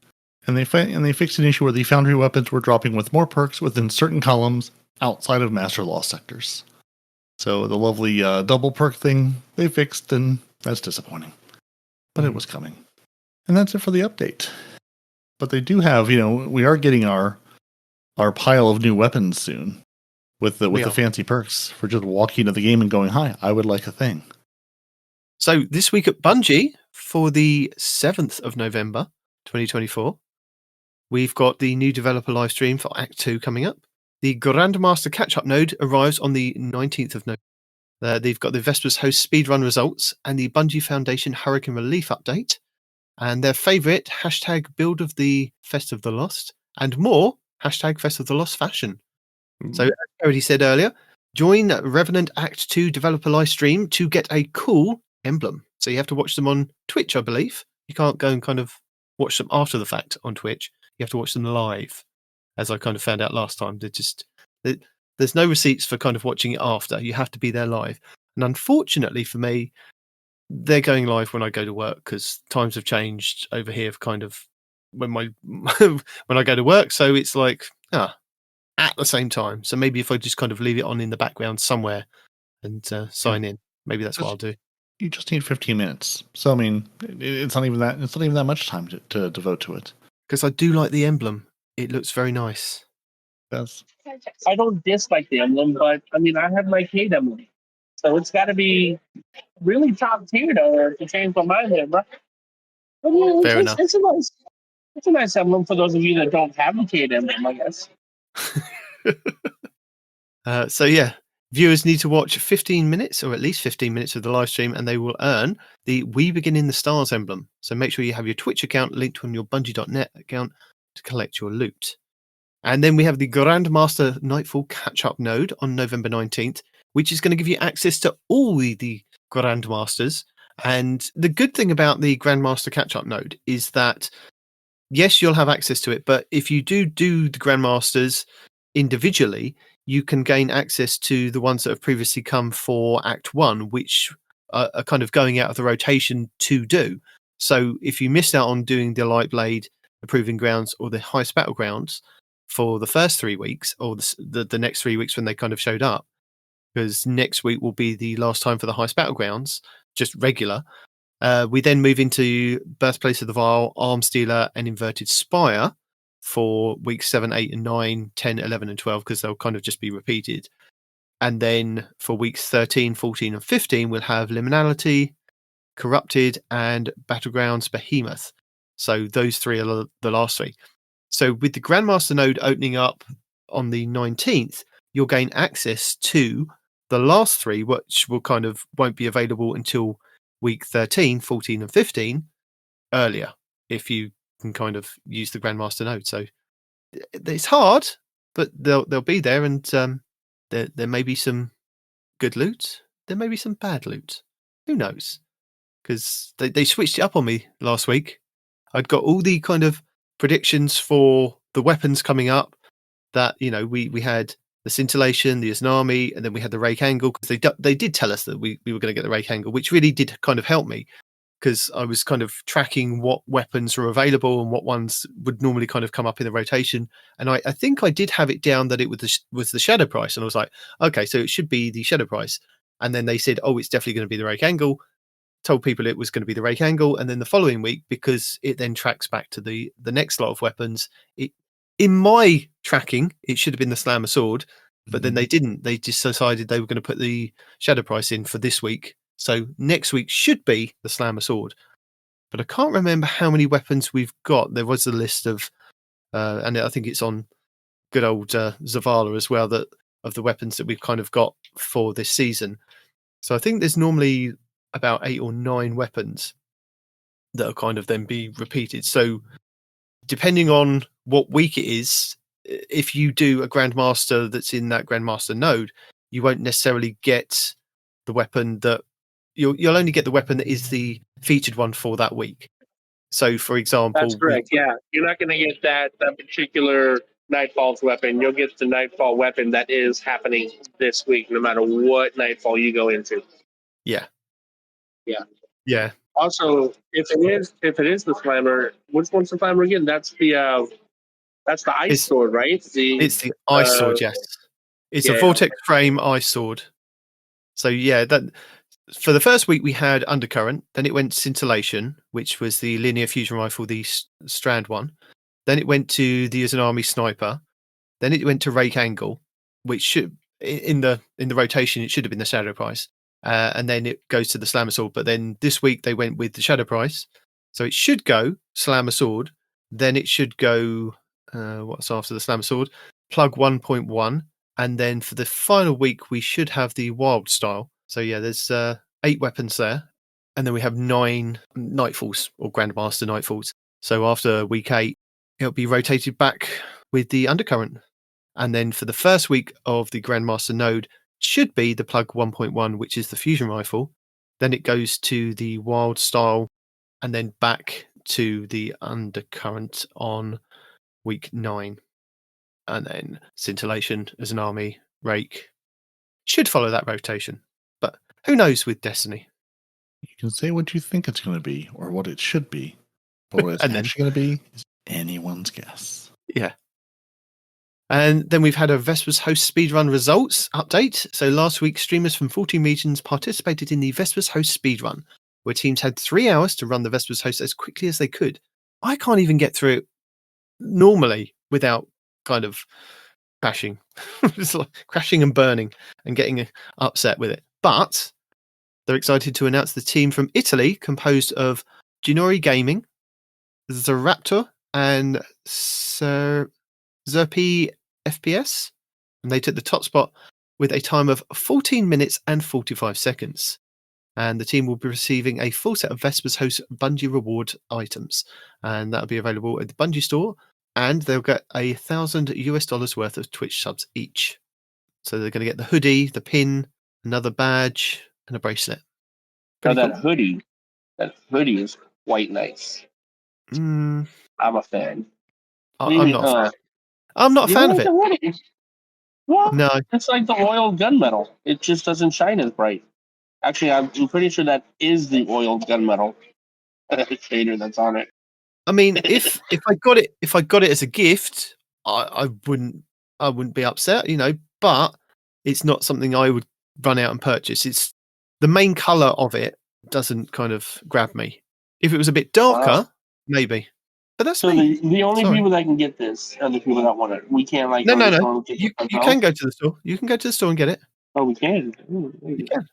And they fixed an issue where the Foundry weapons were dropping with more perks within certain columns outside of Master Law sectors. So the lovely double perk thing they fixed, and that's disappointing. But it was coming. And that's it for the update. But they do have, we are getting our pile of new weapons soon with the fancy perks for just walking into the game and going, "Hi, I would like a thing."
So this week at Bungie, for the 7th of November, 2024, we've got the new developer live stream for Act 2 coming up. The Grandmaster catch-up node arrives on the 19th of November. They've got the Vesper's host speedrun results and the Bungie Foundation Hurricane Relief update. And their favourite, #build of the Fest of the Lost, and more, #Fest of the Lost fashion. So, as I already said earlier, join Revenant Act 2 developer live stream to get a cool emblem. So you have to watch them on Twitch, I believe. You can't go and kind of watch them after the fact on Twitch. You have to watch them live, as I kind of found out last time. There's no receipts for kind of watching it after. You have to be there live. And unfortunately for me, they're going live when I go to work because times have changed over here for kind of when when I go to work. So it's like, at the same time. So maybe if I just kind of leave it on in the background somewhere and sign in, maybe that's what I'll do.
You just need 15 minutes. So I mean, it's not even that much time to devote to it.
Because I do like the emblem. It looks very nice.
Yes.
I don't dislike the emblem, but I mean, I have my Kate emblem, so it's got to be really top tier to change my mind there, bro. I mean,
Fair enough.
It's a nice emblem for those of you that don't have a Kate emblem, I guess.
So yeah, viewers need to watch 15 minutes or at least 15 minutes of the live stream and they will earn the We Begin in the Stars emblem. So make sure you have your Twitch account linked on your Bungie.net account to collect your loot. And then we have the Grandmaster Nightfall catch-up node on November 19th, which is going to give you access to all the Grandmasters. And the good thing about the Grandmaster catch-up node is that, yes, you'll have access to it, but if you do the Grandmasters individually, you can gain access to the ones that have previously come for Act 1, which are kind of going out of the rotation to do. So if you missed out on doing the Lightblade, the Proving Grounds, or the Heist Battlegrounds for the first 3 weeks, or the next 3 weeks when they kind of showed up, because next week will be the last time for the Heist Battlegrounds, just regular. We then move into Birthplace of the Vile, Arms Dealer, and Inverted Spire for weeks 7, 8, and 9, 10, 11, and 12, because they'll kind of just be repeated. And then for weeks 13, 14, and 15, we'll have Liminality, Corrupted, and Battlegrounds Behemoth. So those three are the last three. So with the Grandmaster node opening up on the 19th, you'll gain access to the last three, which won't be available until week 13, 14, and 15 earlier, if you can kind of use the Grandmaster node. So it's hard, but they'll be there, and there may be some good loot. There may be some bad loot. Who knows? Because they switched it up on me last week. I'd got all the kind of predictions for the weapons coming up that, we had the Scintillation, the Iznami, and then we had the Rake Angle, because they did tell us that we were going to get the Rake Angle, which really did kind of help me, because I was kind of tracking what weapons were available and what ones would normally kind of come up in the rotation. And I think I did have it down that it was the Shadow Price. And I was like, okay, so it should be the Shadow Price. And then they said, oh, it's definitely going to be the Rake Angle. Told people it was going to be the Rake Angle. And then the following week, because it then tracks back to the next lot of weapons, in my tracking, it should have been the Slammer Sword. But then they didn't. They just decided they were going to put the Shadow Price in for this week. So next week should be the Slammer Sword. But I can't remember how many weapons we've got. There was a list of, and I think it's on good old Zavala as well, of the weapons that we've kind of got for this season. So I think there's normally about 8 or 9 weapons that will kind of then be repeated. So depending on what week it is, if you do a Grandmaster that's in that Grandmaster node, you won't necessarily get the weapon that you'll only get the weapon that is the featured one for that week. So, for example,
that's correct. Yeah, you're not going to get that particular Nightfall's weapon. You'll get the Nightfall weapon that is happening this week, no matter what Nightfall you go into.
Yeah.
Yeah.
Yeah.
Also, if it is the slammer, which one's the slammer again? That's the ice
It's
sword, right?
it's the ice sword, yes. It's a
yeah.
vortex frame ice sword. So yeah, that for the first week we had Undercurrent, then it went Scintillation, which was the linear fusion rifle, the Strand one. Then it went to the As an Army Sniper. Then it went to Rake Angle, which should in the rotation it should have been the Shadow Price. And then it goes to the Slammer Sword. But then this week they went with the Shadow Price. So it should go Slammer Sword. Then it should go what's after the Slammer Sword? Plug 1.1. And then for the final week we should have the Wild Style. So yeah, there's 8 weapons there. And then we have 9 Nightfalls or Grandmaster Nightfalls. So after week 8, it'll be rotated back with the Undercurrent. And then for the first week of the Grandmaster node should be the Plug 1.1, which is the fusion rifle. Then it goes to the Wild Style and then back to the Undercurrent on week 9. And then Scintillation as an army, Rake. Should follow that rotation. But who knows with Destiny?
You can say what you think it's going to be or what it should be. But what it's
And then-
actually going to be is anyone's guess.
Yeah. And then we've had a Vesper's Host speedrun results update. So last week, streamers from 14 regions participated in the Vesper's Host speedrun, where teams had 3 hours to run the Vesper's Host as quickly as they could. I can't even get through it normally without kind of crashing. It's like crashing and burning and getting upset with it. But they're excited to announce the team from Italy, composed of Ginori Gaming, Zaraptor, and Zerpi FPS, and they took the top spot with a time of 14 minutes and 45 seconds. And the team will be receiving a full set of Vesper's Host Bungie reward items, and that'll be available at the Bungie store. And they'll get $1,000 worth of Twitch subs each. So they're going to get the hoodie, the pin, another badge, and a bracelet.
Now
Pretty
that hoodie is quite nice.
cool.
I'm a fan.
I'm not a fan. I'm not a fan of it.
Well,
No.
it's like the oiled gunmetal. It just doesn't shine as bright. Actually, I'm pretty sure that is the oiled gunmetal shader that's on it.
I mean, if I got it as a gift, I wouldn't be upset, but it's not something I would run out and purchase. It's the main color of it doesn't kind of grab me. If it was a bit darker, maybe. But that's
So
me.
the only
Sorry.
people that can get this are the people that want it. We can't
No. You can go to the store. You can go to the store and get it.
Oh, we can.
You can.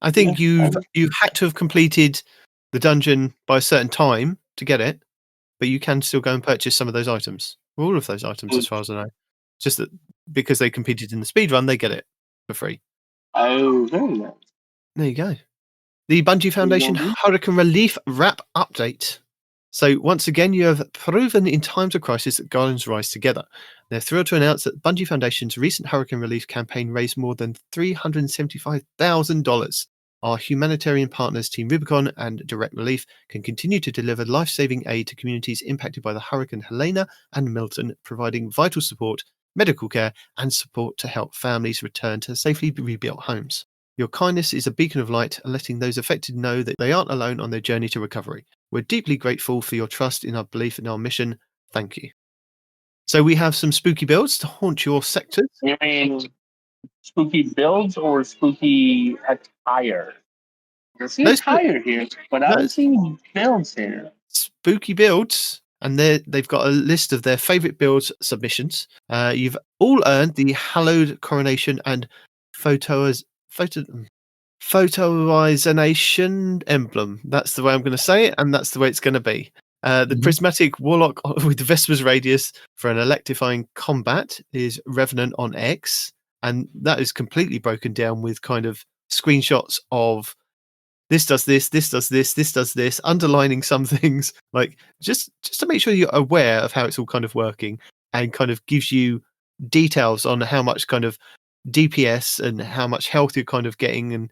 I think you've had to have completed the dungeon by a certain time to get it, but you can still go and purchase some of those items. All of those items, as far as I know. Just that because they competed in the speedrun, they get it for free.
Oh, very nice.
There you go. The Bungie Foundation Hurricane Relief Wrap Update. So once again, you have proven in times of crisis that Guardians rise together. They're thrilled to announce that Bungie Foundation's recent hurricane relief campaign raised more than $375,000. Our humanitarian partners, Team Rubicon and Direct Relief, can continue to deliver life-saving aid to communities impacted by the Hurricane Helena and Milton, providing vital support, medical care, and support to help families return to safely rebuilt homes. Your kindness is a beacon of light, letting those affected know that they aren't alone on their journey to recovery. We're deeply grateful for your trust in our belief in our mission. Thank you. So we have some spooky builds to haunt your sectors.
You mean spooky builds or spooky attire? I see attire here, but I don't see builds here.
Spooky builds, and they've got a list of their favourite build submissions. You've all earned the Hallowed Coronation and Photoization emblem. That's the way I'm going to say it, and that's the way it's going to be. The Prismatic Warlock with Vesper's Radius for an electrifying combat is Revenant on X, and that is completely broken down with kind of screenshots of this does this, this does this, this does this, underlining some things, like just to make sure you're aware of how it's all kind of working, and kind of gives you details on how much kind of DPS and how much health you're kind of getting, and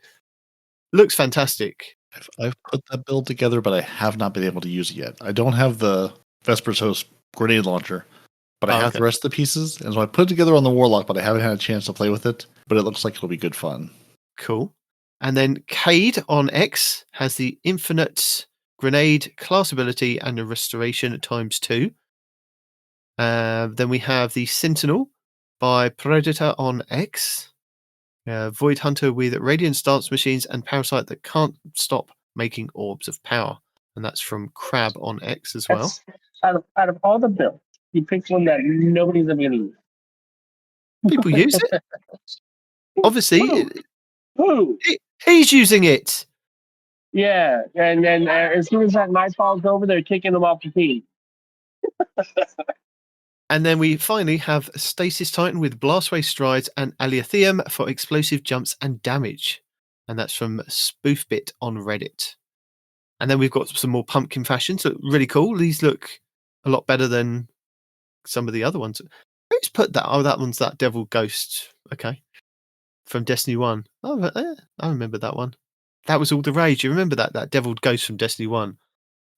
looks fantastic.
I've put that build together, but I have not been able to use it yet. I don't have the Vesper's Host grenade launcher, but I have the rest of the pieces, and so I put it together on the Warlock, but I haven't had a chance to play with it, but it looks like it'll be good fun.
Cool. And then Cade on X has the Infinite Grenade class ability and a Restoration ×2. Then we have the Sentinel by Predator on X. Void Hunter with Radiant Stance Machines and Parasite that can't stop making orbs of power. And that's from Crab on X as well.
Out of all the builds, you picked one that nobody's ever going to use.
People use it. Obviously,
Who?
He's using it.
Yeah, and then as soon as that Nightfall's over, they're kicking him off the team.
And then we finally have Stasis Titan with Blastway Strides and Aletheum for explosive jumps and damage. And that's from Spoofbit on Reddit. And then we've got some more pumpkin fashions. Look really cool. These look a lot better than some of the other ones. Who's put that? Oh, that one's that Devil Ghost. Okay. From Destiny 1. Oh, I remember that one. That was all the rage. You remember that Devil Ghost from Destiny 1?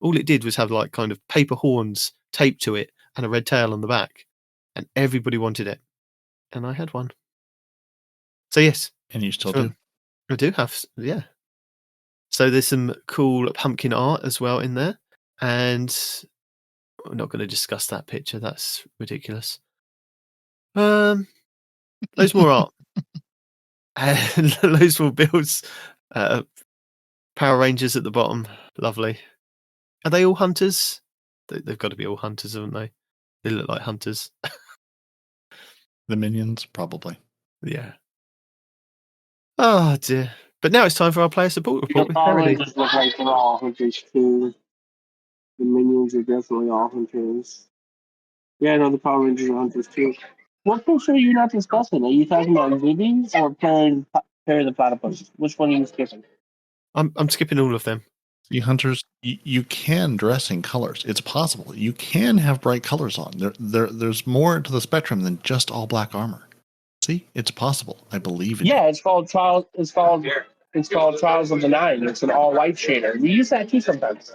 All it did was have like kind of paper horns taped to it and a red tail on the back. And everybody wanted it. And I had one. So yes.
And you still do?
I do have, yeah. So there's some cool pumpkin art as well in there. And we're not going to discuss that picture. That's ridiculous. Loads more art. And loads more builds. Power Rangers at the bottom. Lovely. Are they all hunters? They've got to be all hunters, haven't they? They look like hunters.
The minions, probably.
Yeah. Oh dear. But now it's time for our player support report with
Power
Peroty.
Rangers look like they're all hunters too. The minions are definitely all hunters. Yeah, no, the Power Rangers are hunters too. What picture are you not discussing? Are you talking about Vivi or Perry the Platypus? Which one are you skipping?
I'm skipping all of them.
See, hunters, you can dress in colors. It's possible. You can have bright colors on. There's more to the spectrum than just all black armor. See, it's possible. I believe in
Yeah, it's called Trials. It's called Trials of the Nine. It's an all-white shader. We use that too sometimes.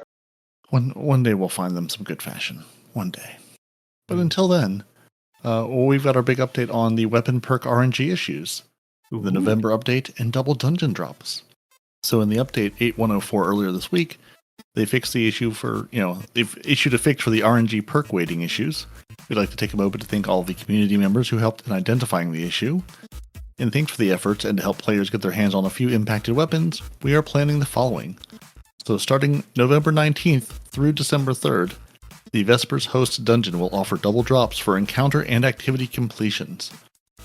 One day we'll find them some good fashion. One day. But until then, we've got our big update on the weapon perk RNG issues, the November update, and double dungeon drops. So in the update 8.104 earlier this week, they fixed the issue they've issued a fix for the RNG perk weighting issues. We'd like to take a moment to thank all of the community members who helped in identifying the issue. And thanks for the efforts and to help players get their hands on a few impacted weapons, we are planning the following. So starting November 19th through December 3rd, the Vesper's Host Dungeon will offer double drops for encounter and activity completions.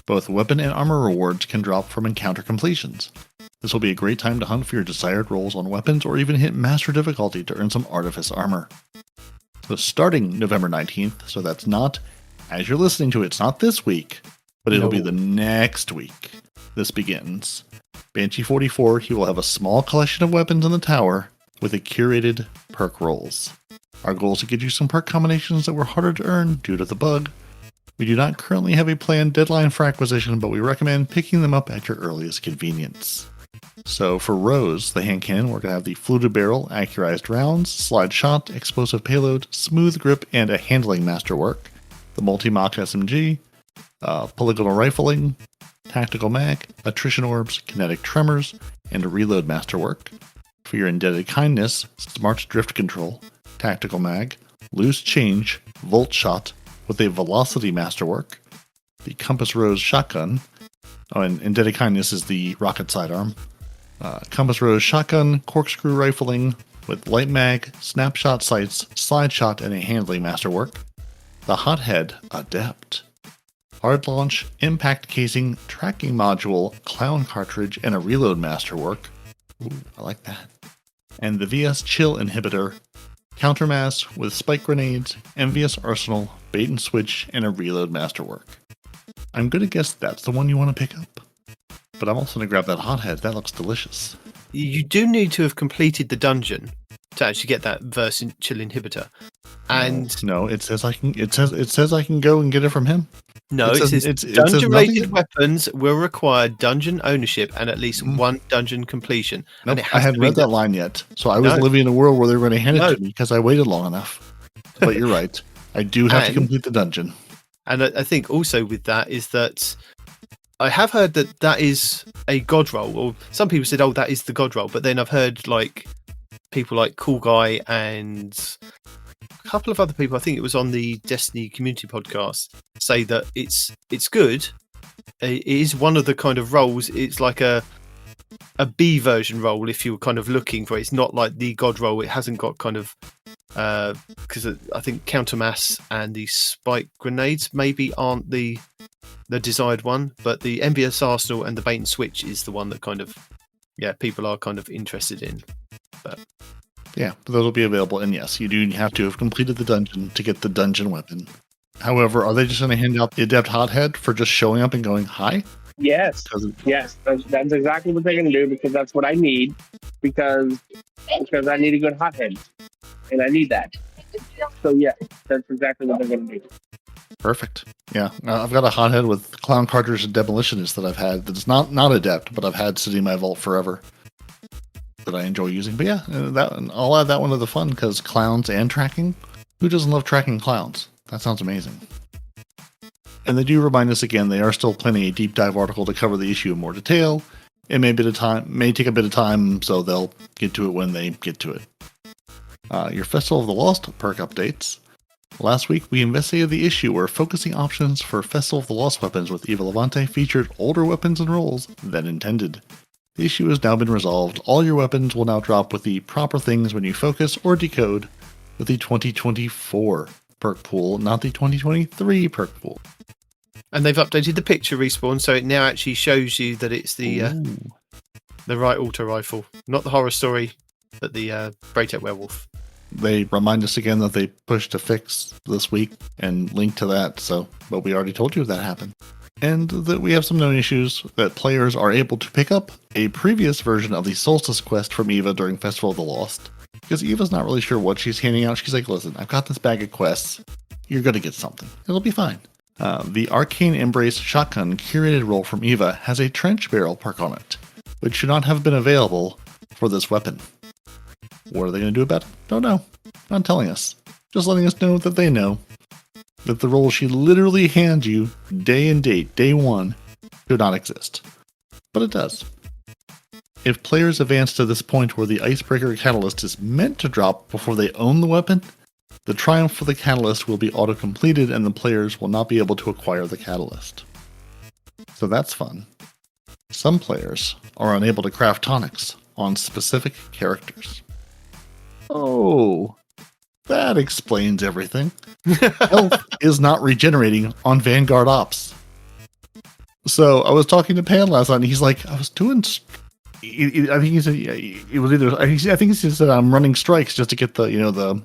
Both weapon and armor rewards can drop from encounter completions. This will be a great time to hunt for your desired rolls on weapons or even hit master difficulty to earn some artifice armor. So starting November 19th, so that's not, as you're listening to it, it's not this week, but it'll be the next week. This begins. Banshee 44, he will have a small collection of weapons in the tower with a curated perk rolls. Our goal is to get you some perk combinations that were harder to earn due to the bug. We do not currently have a planned deadline for acquisition, but we recommend picking them up at your earliest convenience. So for Rose, the hand cannon, we're going to have the fluted barrel, accurized rounds, slide shot, explosive payload, smooth grip, and a handling masterwork. The multi-mock SMG, polygonal rifling, tactical mag, attrition orbs, kinetic tremors, and a reload masterwork. For your indebted kindness, smart drift control, tactical mag, loose change, volt shot with a velocity masterwork, the Compass Rose shotgun. Oh, and indebted kindness is the rocket sidearm. Compass Rose shotgun, corkscrew rifling with light mag, snapshot sights, slide shot, and a handling masterwork. The Hothead Adept. Hard launch, impact casing, tracking module, clown cartridge, and a reload masterwork. Ooh, I like that. And the VS Chill Inhibitor, countermass with spike grenades, envious arsenal, bait and switch, and a reload masterwork. I'm gonna guess that's the one you want to pick up. But I'm also gonna grab that Hothead. That looks delicious.
You do need to have completed the dungeon to actually get that Verse Chill Inhibitor. And
no, it says I can. It says I can go and get it from him.
No, it says dungeon-related weapons will require dungeon ownership and at least one dungeon completion.
Nope, I hadn't read that line yet, so I was living in a world where they were going to hand it to me because I waited long enough. But you're right. I do have to complete the dungeon.
And I think also with that is that I have heard that is a god roll, or some people said, "Oh, that is the god roll." But then I've heard like people like Cool Guy and a couple of other people. I think it was on the Destiny community podcast say that it's good. It is one of the kind of roles. It's like a B version role if you were kind of looking for it. It's not like the god roll. It hasn't got kind of because I think countermass and the spike grenades maybe aren't the desired one, but the envious arsenal and the bait and switch is the one that kind of people are kind of interested in. But
yeah, those will be available, and yes, you do have to have completed the dungeon to get the dungeon weapon. However, are they just going to hand out the adept hothead for just showing up and going hi?
Yes, that's exactly what they're going to do, because that's what I need, because I need a good hothead, and I need that. So yeah, that's exactly what they're going to do.
Perfect. Yeah, I've got a hothead with clown cartridge and demolitionist that I've had that's not adept, but I've had sitting in my vault forever that I enjoy using. But yeah, I'll add that one to the fun, because clowns and tracking. Who doesn't love tracking clowns? That sounds amazing. And they do remind us again, they are still planning a deep dive article to cover the issue in more detail. It may take a bit of time, so they'll get to it when they get to it. Your Festival of the Lost perk updates. Last week, we investigated the issue where focusing options for Festival of the Lost weapons with Eva Levante featured older weapons and rolls than intended. The issue has now been resolved. All your weapons will now drop with the proper things when you focus or decode with the 2024 perk pool, not the 2023 perk pool.
And they've updated the picture respawn, so it now actually shows you that it's the right auto rifle, not the horror story, but the Braytech werewolf.
They remind us again that they pushed a fix this week and linked to that, but we already told you that happened. And that we have some known issues that players are able to pick up a previous version of the Solstice quest from Eva during Festival of the Lost. Because Eva's not really sure what she's handing out. She's like, listen, I've got this bag of quests. You're going to get something. It'll be fine. The Arcane Embrace Shotgun curated roll from Eva has a trench barrel perk on it, which should not have been available for this weapon. What are they going to do about it? Don't know. Not telling us. Just letting us know that they know that the roll she literally hands you, day and date, day one, should not exist. But it does. If players advance to this point where the Icebreaker Catalyst is meant to drop before they own the weapon, the Triumph for the Catalyst will be auto-completed and the players will not be able to acquire the Catalyst. So that's fun. Some players are unable to craft tonics on specific characters. Oh, that explains everything. Health is not regenerating on Vanguard Ops. So I was talking to Pan last night, and he's like, I was doing... I think he said it was either. I think he said I'm running strikes just to get the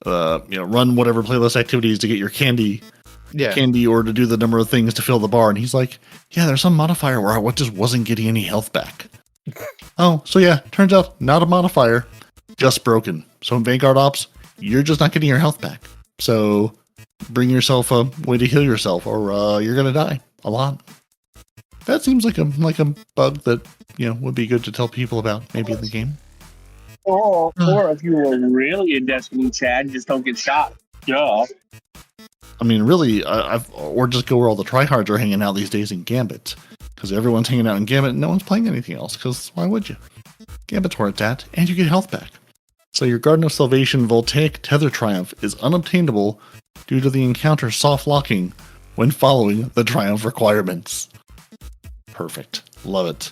run whatever playlist activities to get your candy, or to do the number of things to fill the bar. And he's like, yeah, there's some modifier where I just wasn't getting any health back. Oh, so yeah, turns out not a modifier, just broken. So in Vanguard Ops, you're just not getting your health back. So bring yourself a way to heal yourself, or you're gonna die a lot. That seems like a bug that would be good to tell people about maybe in the game.
Or if you were really a Destiny Chad, just don't get shot. Duh.
I mean, really, or just go where all the tryhards are hanging out these days in Gambit, because everyone's hanging out in Gambit and no one's playing anything else. Because why would you? Gambit's where it's at, and you get health back. So your Garden of Salvation Voltaic Tether Triumph is unobtainable due to the encounter soft locking when following the Triumph requirements. Perfect. Love it.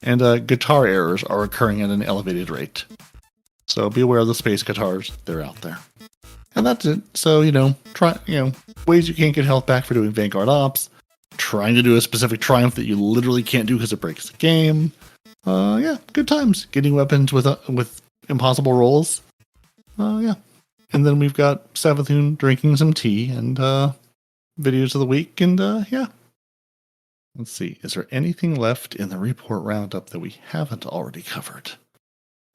And guitar errors are occurring at an elevated rate. So be aware of the space guitars. They're out there. And that's it. So, ways you can't get health back for doing Vanguard Ops. Trying to do a specific Triumph that you literally can't do because it breaks the game. Good times. Getting weapons with impossible rolls. And then we've got Savathun drinking some tea and videos of the week. And let's see. Is there anything left in the report roundup that we haven't already covered?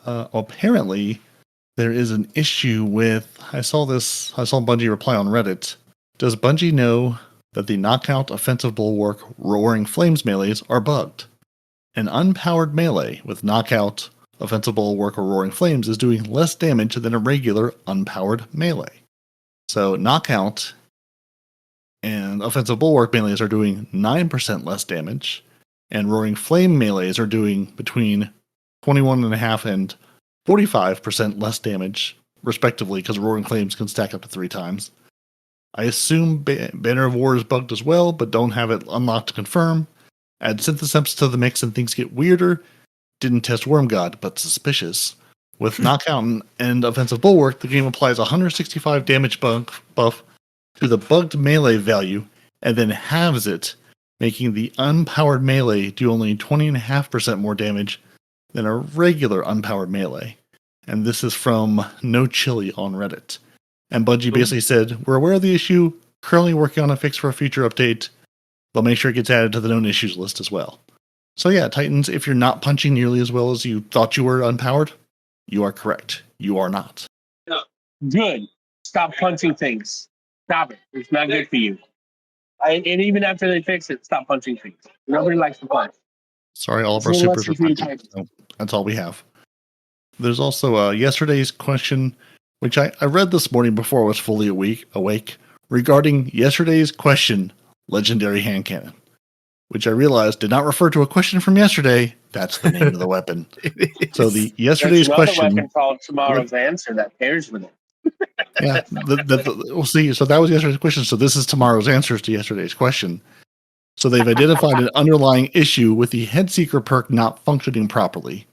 Apparently, there is an issue with... I saw Bungie reply on Reddit. Does Bungie know that the knockout offensive bulwark roaring flames melees are bugged? An unpowered melee with knockout offensive bulwark or roaring flames is doing less damage than a regular unpowered melee. So knockout And offensive bulwark melees are doing 9% less damage, and roaring flame melees are doing between 21.5% and 45% less damage, respectively, because roaring flames can stack up to 3 times. I assume Banner of War is bugged as well, but don't have it unlocked to confirm. Add Syntheseps to the mix and things get weirder. Didn't test Worm God, but suspicious. With Knockout and Offensive Bulwark, the game applies 165 damage buff to the bugged melee value and then halves it, making the unpowered melee do only 20.5% more damage than a regular unpowered melee. And this is from No Chili on Reddit. And Bungie basically said, we're aware of the issue, currently working on a fix for a future update, but make sure it gets added to the known issues list as well. So yeah, Titans, if you're not punching nearly as well as you thought you were unpowered, you are correct. You are not.
Good. Stop punching things. Stop it. It's not good for you. And even after they fix it, stop punching things. Nobody likes to punch.
Sorry, all of our supers are punching. So that's all we have. There's also yesterday's question, which I read this morning before I was fully awake, regarding yesterday's question, Legendary Hand Cannon, which I realized did not refer to a question from yesterday. That's the name of the weapon. So the yesterday's question.
Weapon called Tomorrow's Answer that pairs with it.
Yeah, we'll see. So that was yesterday's question. So this is tomorrow's answers to yesterday's question. So they've identified an underlying issue with the Headseeker perk not functioning properly.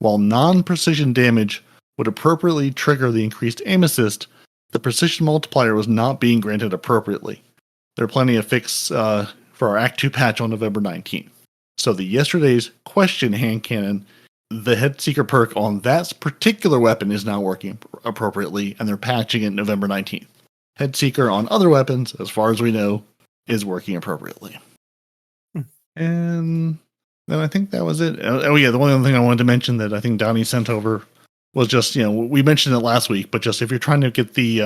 While non-precision damage would appropriately trigger the increased aim assist, the precision multiplier was not being granted appropriately. They're planning a fix for our Act 2 patch on November 19th. So the yesterday's question hand cannon, the Headseeker perk on that particular weapon is now working appropriately, and they're patching it November 19th. Headseeker on other weapons, as far as we know, is working appropriately. And then I think that was it. Oh yeah, the one other thing I wanted to mention that I think Donnie sent over was just, we mentioned it last week, but just if you're trying to get the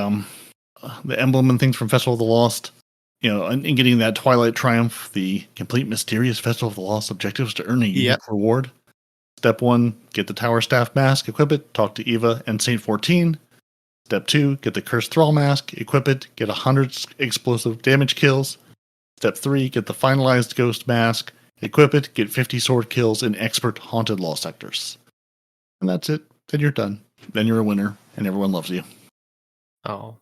emblem and things from Festival of the Lost, and getting that Twilight Triumph, the complete mysterious Festival of the Lost objectives to earn a unique reward. Step 1, get the Tower Staff Mask, equip it, talk to Eva and Saint 14. Step 2, get the Cursed Thrall Mask, equip it, get 100 explosive damage kills. Step 3, get the Finalized Ghost Mask, equip it, get 50 sword kills in Expert Haunted Lost Sectors. And that's it. Then you're done. Then you're a winner, and everyone loves you.
Oh,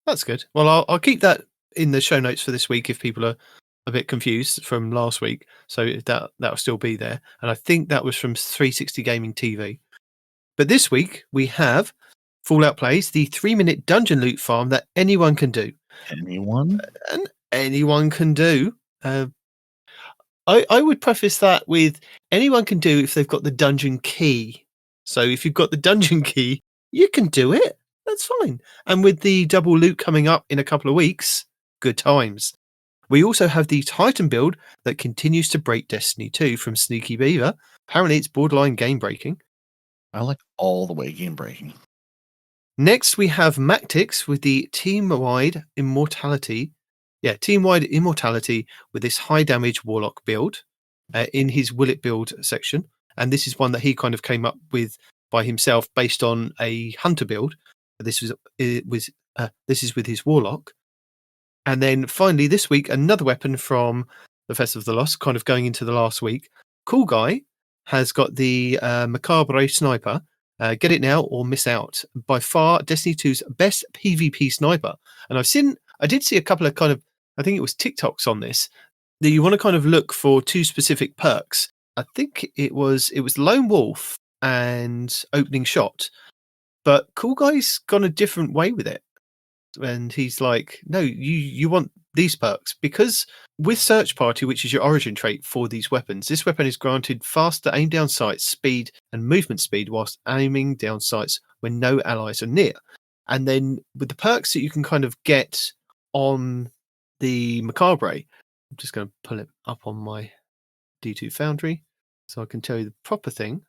that's good. Well, I'll keep that in the show notes for this week if people are a bit confused from last week. So that'll still be there. And I think that was from 360 Gaming TV. But this week, we have Fallout Plays, the 3-minute dungeon loot farm that anyone can do.
Anyone?
And anyone can do. I would preface that with anyone can do if they've got the dungeon key. So if you've got the dungeon key, you can do it. That's fine. And with the double loot coming up in a couple of weeks, good times. We also have the Titan build that continues to break Destiny 2 from Sneaky Beaver. Apparently it's borderline game breaking.
I like all the way game breaking.
Next we have Mactix with the team-wide immortality. Yeah, team-wide immortality with this high damage Warlock build in his Will It build section. And this is one that he kind of came up with by himself based on a Hunter build. This is with his Warlock. And then finally this week, another weapon from the Festival of the Lost, kind of going into the last week. Cool Guy has got the Macabre Sniper. Get it now or miss out. By far, Destiny 2's best PvP sniper. And I did see a couple of kind of, I think it was TikToks on this, that you want to kind of look for 2 specific perks. I think it was Lone Wolf and Opening Shot. But Cool Guy's gone a different way with it. And he's like, no, you want these perks. Because with Search Party, which is your origin trait for these weapons, this weapon is granted faster aim down sights, speed, and movement speed whilst aiming down sights when no allies are near. And then with the perks that you can kind of get on the Macabre, I'm just going to pull it up on my D2 Foundry so I can tell you the proper thing.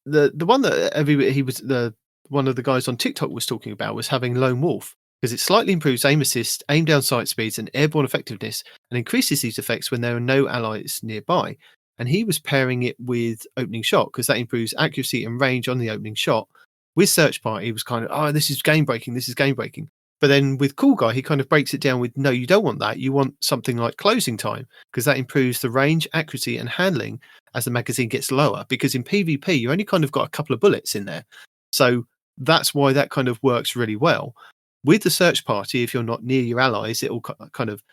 The one that one of the guys on TikTok was talking about was having Lone Wolf, because it slightly improves aim assist, aim down sight speeds, and airborne effectiveness, and increases these effects when there are no allies nearby. And he was pairing it with Opening Shot, because that improves accuracy and range on the opening shot. With Search Party, he was kind of, this is game breaking. But then with Cool Guy, he kind of breaks it down with, no, you don't want that. You want something like closing time, because that improves the range, accuracy, and handling as the magazine gets lower. Because in PvP, you only kind of got a couple of bullets in there. So that's why that kind of works really well. With the search party, if you're not near your allies, it all kind of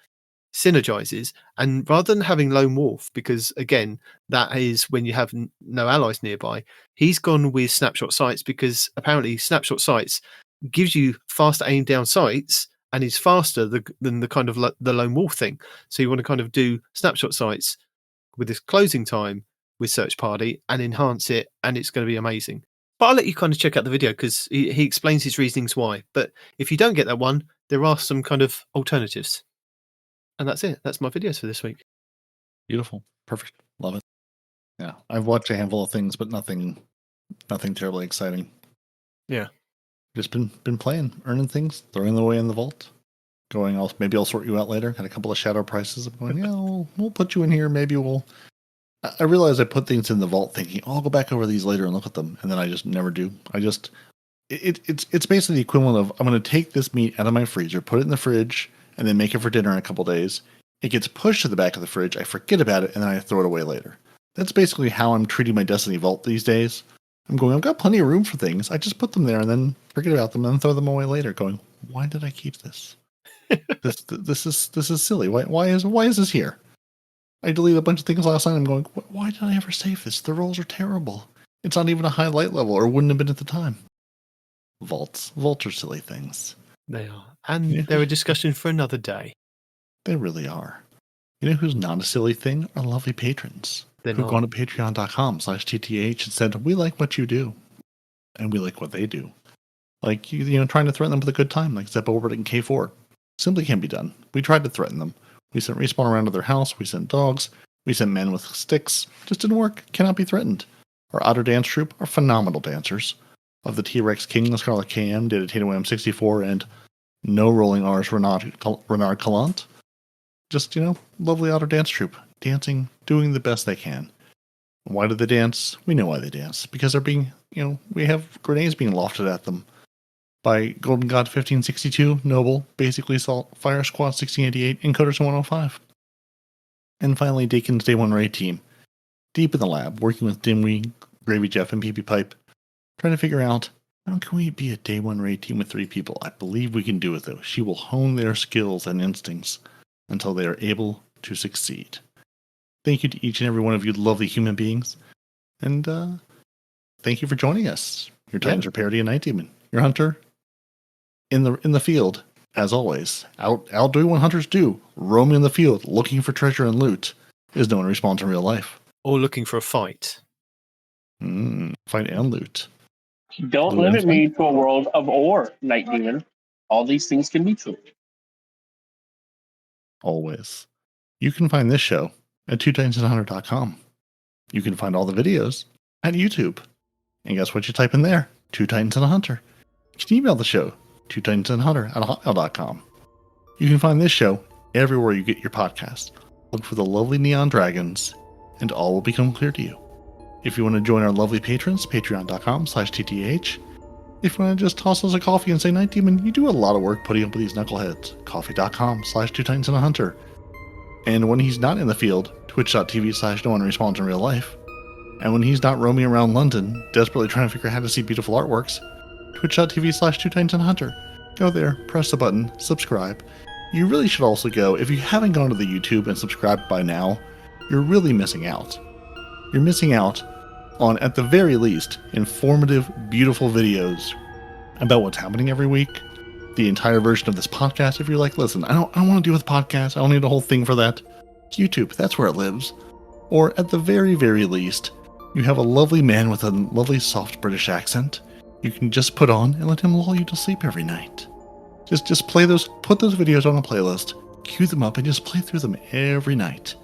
synergizes. And rather than having Lone Wolf, because again, that is when you have no allies nearby, he's gone with snapshot sights, because apparently snapshot sights gives you faster aim down sights and is faster than the kind of the Lone Wolf thing. So you want to kind of do snapshot sights with this closing time with search party and enhance it, and it's going to be amazing. But I'll let you kind of check out the video, because he explains his reasonings why. But if you don't get that one, there are some kind of alternatives. And that's it. That's my videos for this week.
Beautiful. Perfect. Love it. Yeah. I've watched a handful of things, but nothing terribly exciting.
Yeah.
Just been playing, earning things, throwing them away in the vault. Going, maybe I'll sort you out later. Got a couple of shadow prices. I'm going, yeah, we'll put you in here. Maybe we'll. I realize I put things in the vault thinking, I'll go back over these later and look at them, and then I just never do. It's basically the equivalent of, I'm going to take this meat out of my freezer, put it in the fridge, and then make it for dinner in a couple days. It gets pushed to the back of the fridge. I forget about it, and then I throw it away later. That's basically how I'm treating my Destiny vault these days. I'm going, I've got plenty of room for things. I just put them there and then forget about them and throw them away later. Going, why did I keep this? This is silly. Why is this here? I deleted a bunch of things last night. I'm going, why did I ever save this? The rolls are terrible. It's not even a highlight level, or wouldn't have been at the time. Vaults are silly things.
They are, and they're a discussion for another day.
They really are. You know who's not a silly thing? Our lovely patrons. Who've gone to patreon.com/TTH and said, we like what you do. And we like what they do. Like, trying to threaten them with a good time, like Zep Orbit and K4. Simply can't be done. We tried to threaten them. We sent Respawn around to their house. We sent dogs. We sent men with sticks. Just didn't work. Cannot be threatened. Our Otter Dance Troupe are phenomenal dancers. Of the T-Rex King, the Scarlet KM, did a Tatum M64, and no rolling R's Renard Calant. Just, lovely Otter Dance Troupe. Dancing, doing the best they can. Why do they dance? We know why they dance. Because they're being, we have grenades being lofted at them by Golden God 1562, Noble, Basically Assault, Fire Squad 1688, and Coders 105. And finally, Dakin's Day 1 raid team. Deep in the lab, working with Dimwee, Gravy Jeff, and PP Pipe, trying to figure out, how can we be a Day 1 raid team with 3 people? I believe we can do it, though. She will hone their skills and instincts until they are able to succeed. Thank you to each and every one of you lovely human beings. And thank you for joining us. Your Titans are Peroty and Night Demon. Your Hunter in the field, as always. Out doing what hunters do. Roaming in the field, looking for treasure and loot, is no one responds in real life.
Or looking for a fight.
Fight and loot.
Don't limit me to a world of ore, Night Demon. All these things can be true.
Always. You can find this show at twotitansandhunter.com. You can find all the videos at YouTube. And guess what you type in there? Two Titans and a Hunter. You can email the show, twotitansandhunter@hotmail.com. You can find this show everywhere you get your podcast. Look for the lovely neon dragons, and all will become clear to you. If you want to join our lovely patrons, patreon.com/TTH. If you want to just toss us a coffee and say, Night Demon, you do a lot of work putting up with these knuckleheads, coffee.com/twotitansandahunter. And when he's not in the field, twitch.tv/no one responds in real life. And when he's not roaming around London, desperately trying to figure out how to see beautiful artworks, twitch.tv/twotitansandahunter. Go there, press the button, subscribe. You really should also go, if you haven't gone to the YouTube and subscribed by now, you're really missing out. You're missing out on, at the very least, informative, beautiful videos about what's happening every week. The entire version of this podcast, if you're like, listen, I don't want to deal with podcasts, I don't need a whole thing for that. YouTube, that's where it lives. Or at the very, very least, you have a lovely man with a lovely soft British accent you can just put on and let him lull you to sleep every night. Just play those, put those videos on a playlist, cue them up, and just play through them every night.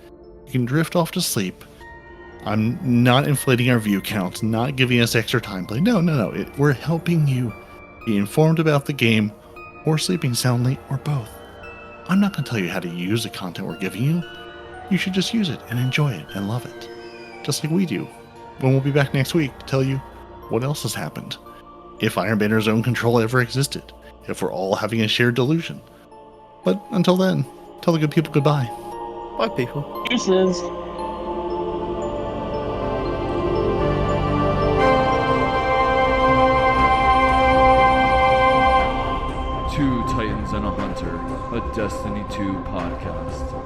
You can drift off to sleep. I'm not inflating our view counts, not giving us extra time play. No. We're helping you be informed about the game, or sleeping soundly, or both. I'm not going to tell you how to use the content we're giving you. You should just use it and enjoy it and love it. Just like we do. When we'll be back next week to tell you what else has happened. If Iron Banner's own control ever existed. if we're all having a shared delusion. But until then, tell the good people goodbye.
Bye, people.
Deuces.
Two Titans and a Hunter, a Destiny 2 podcast.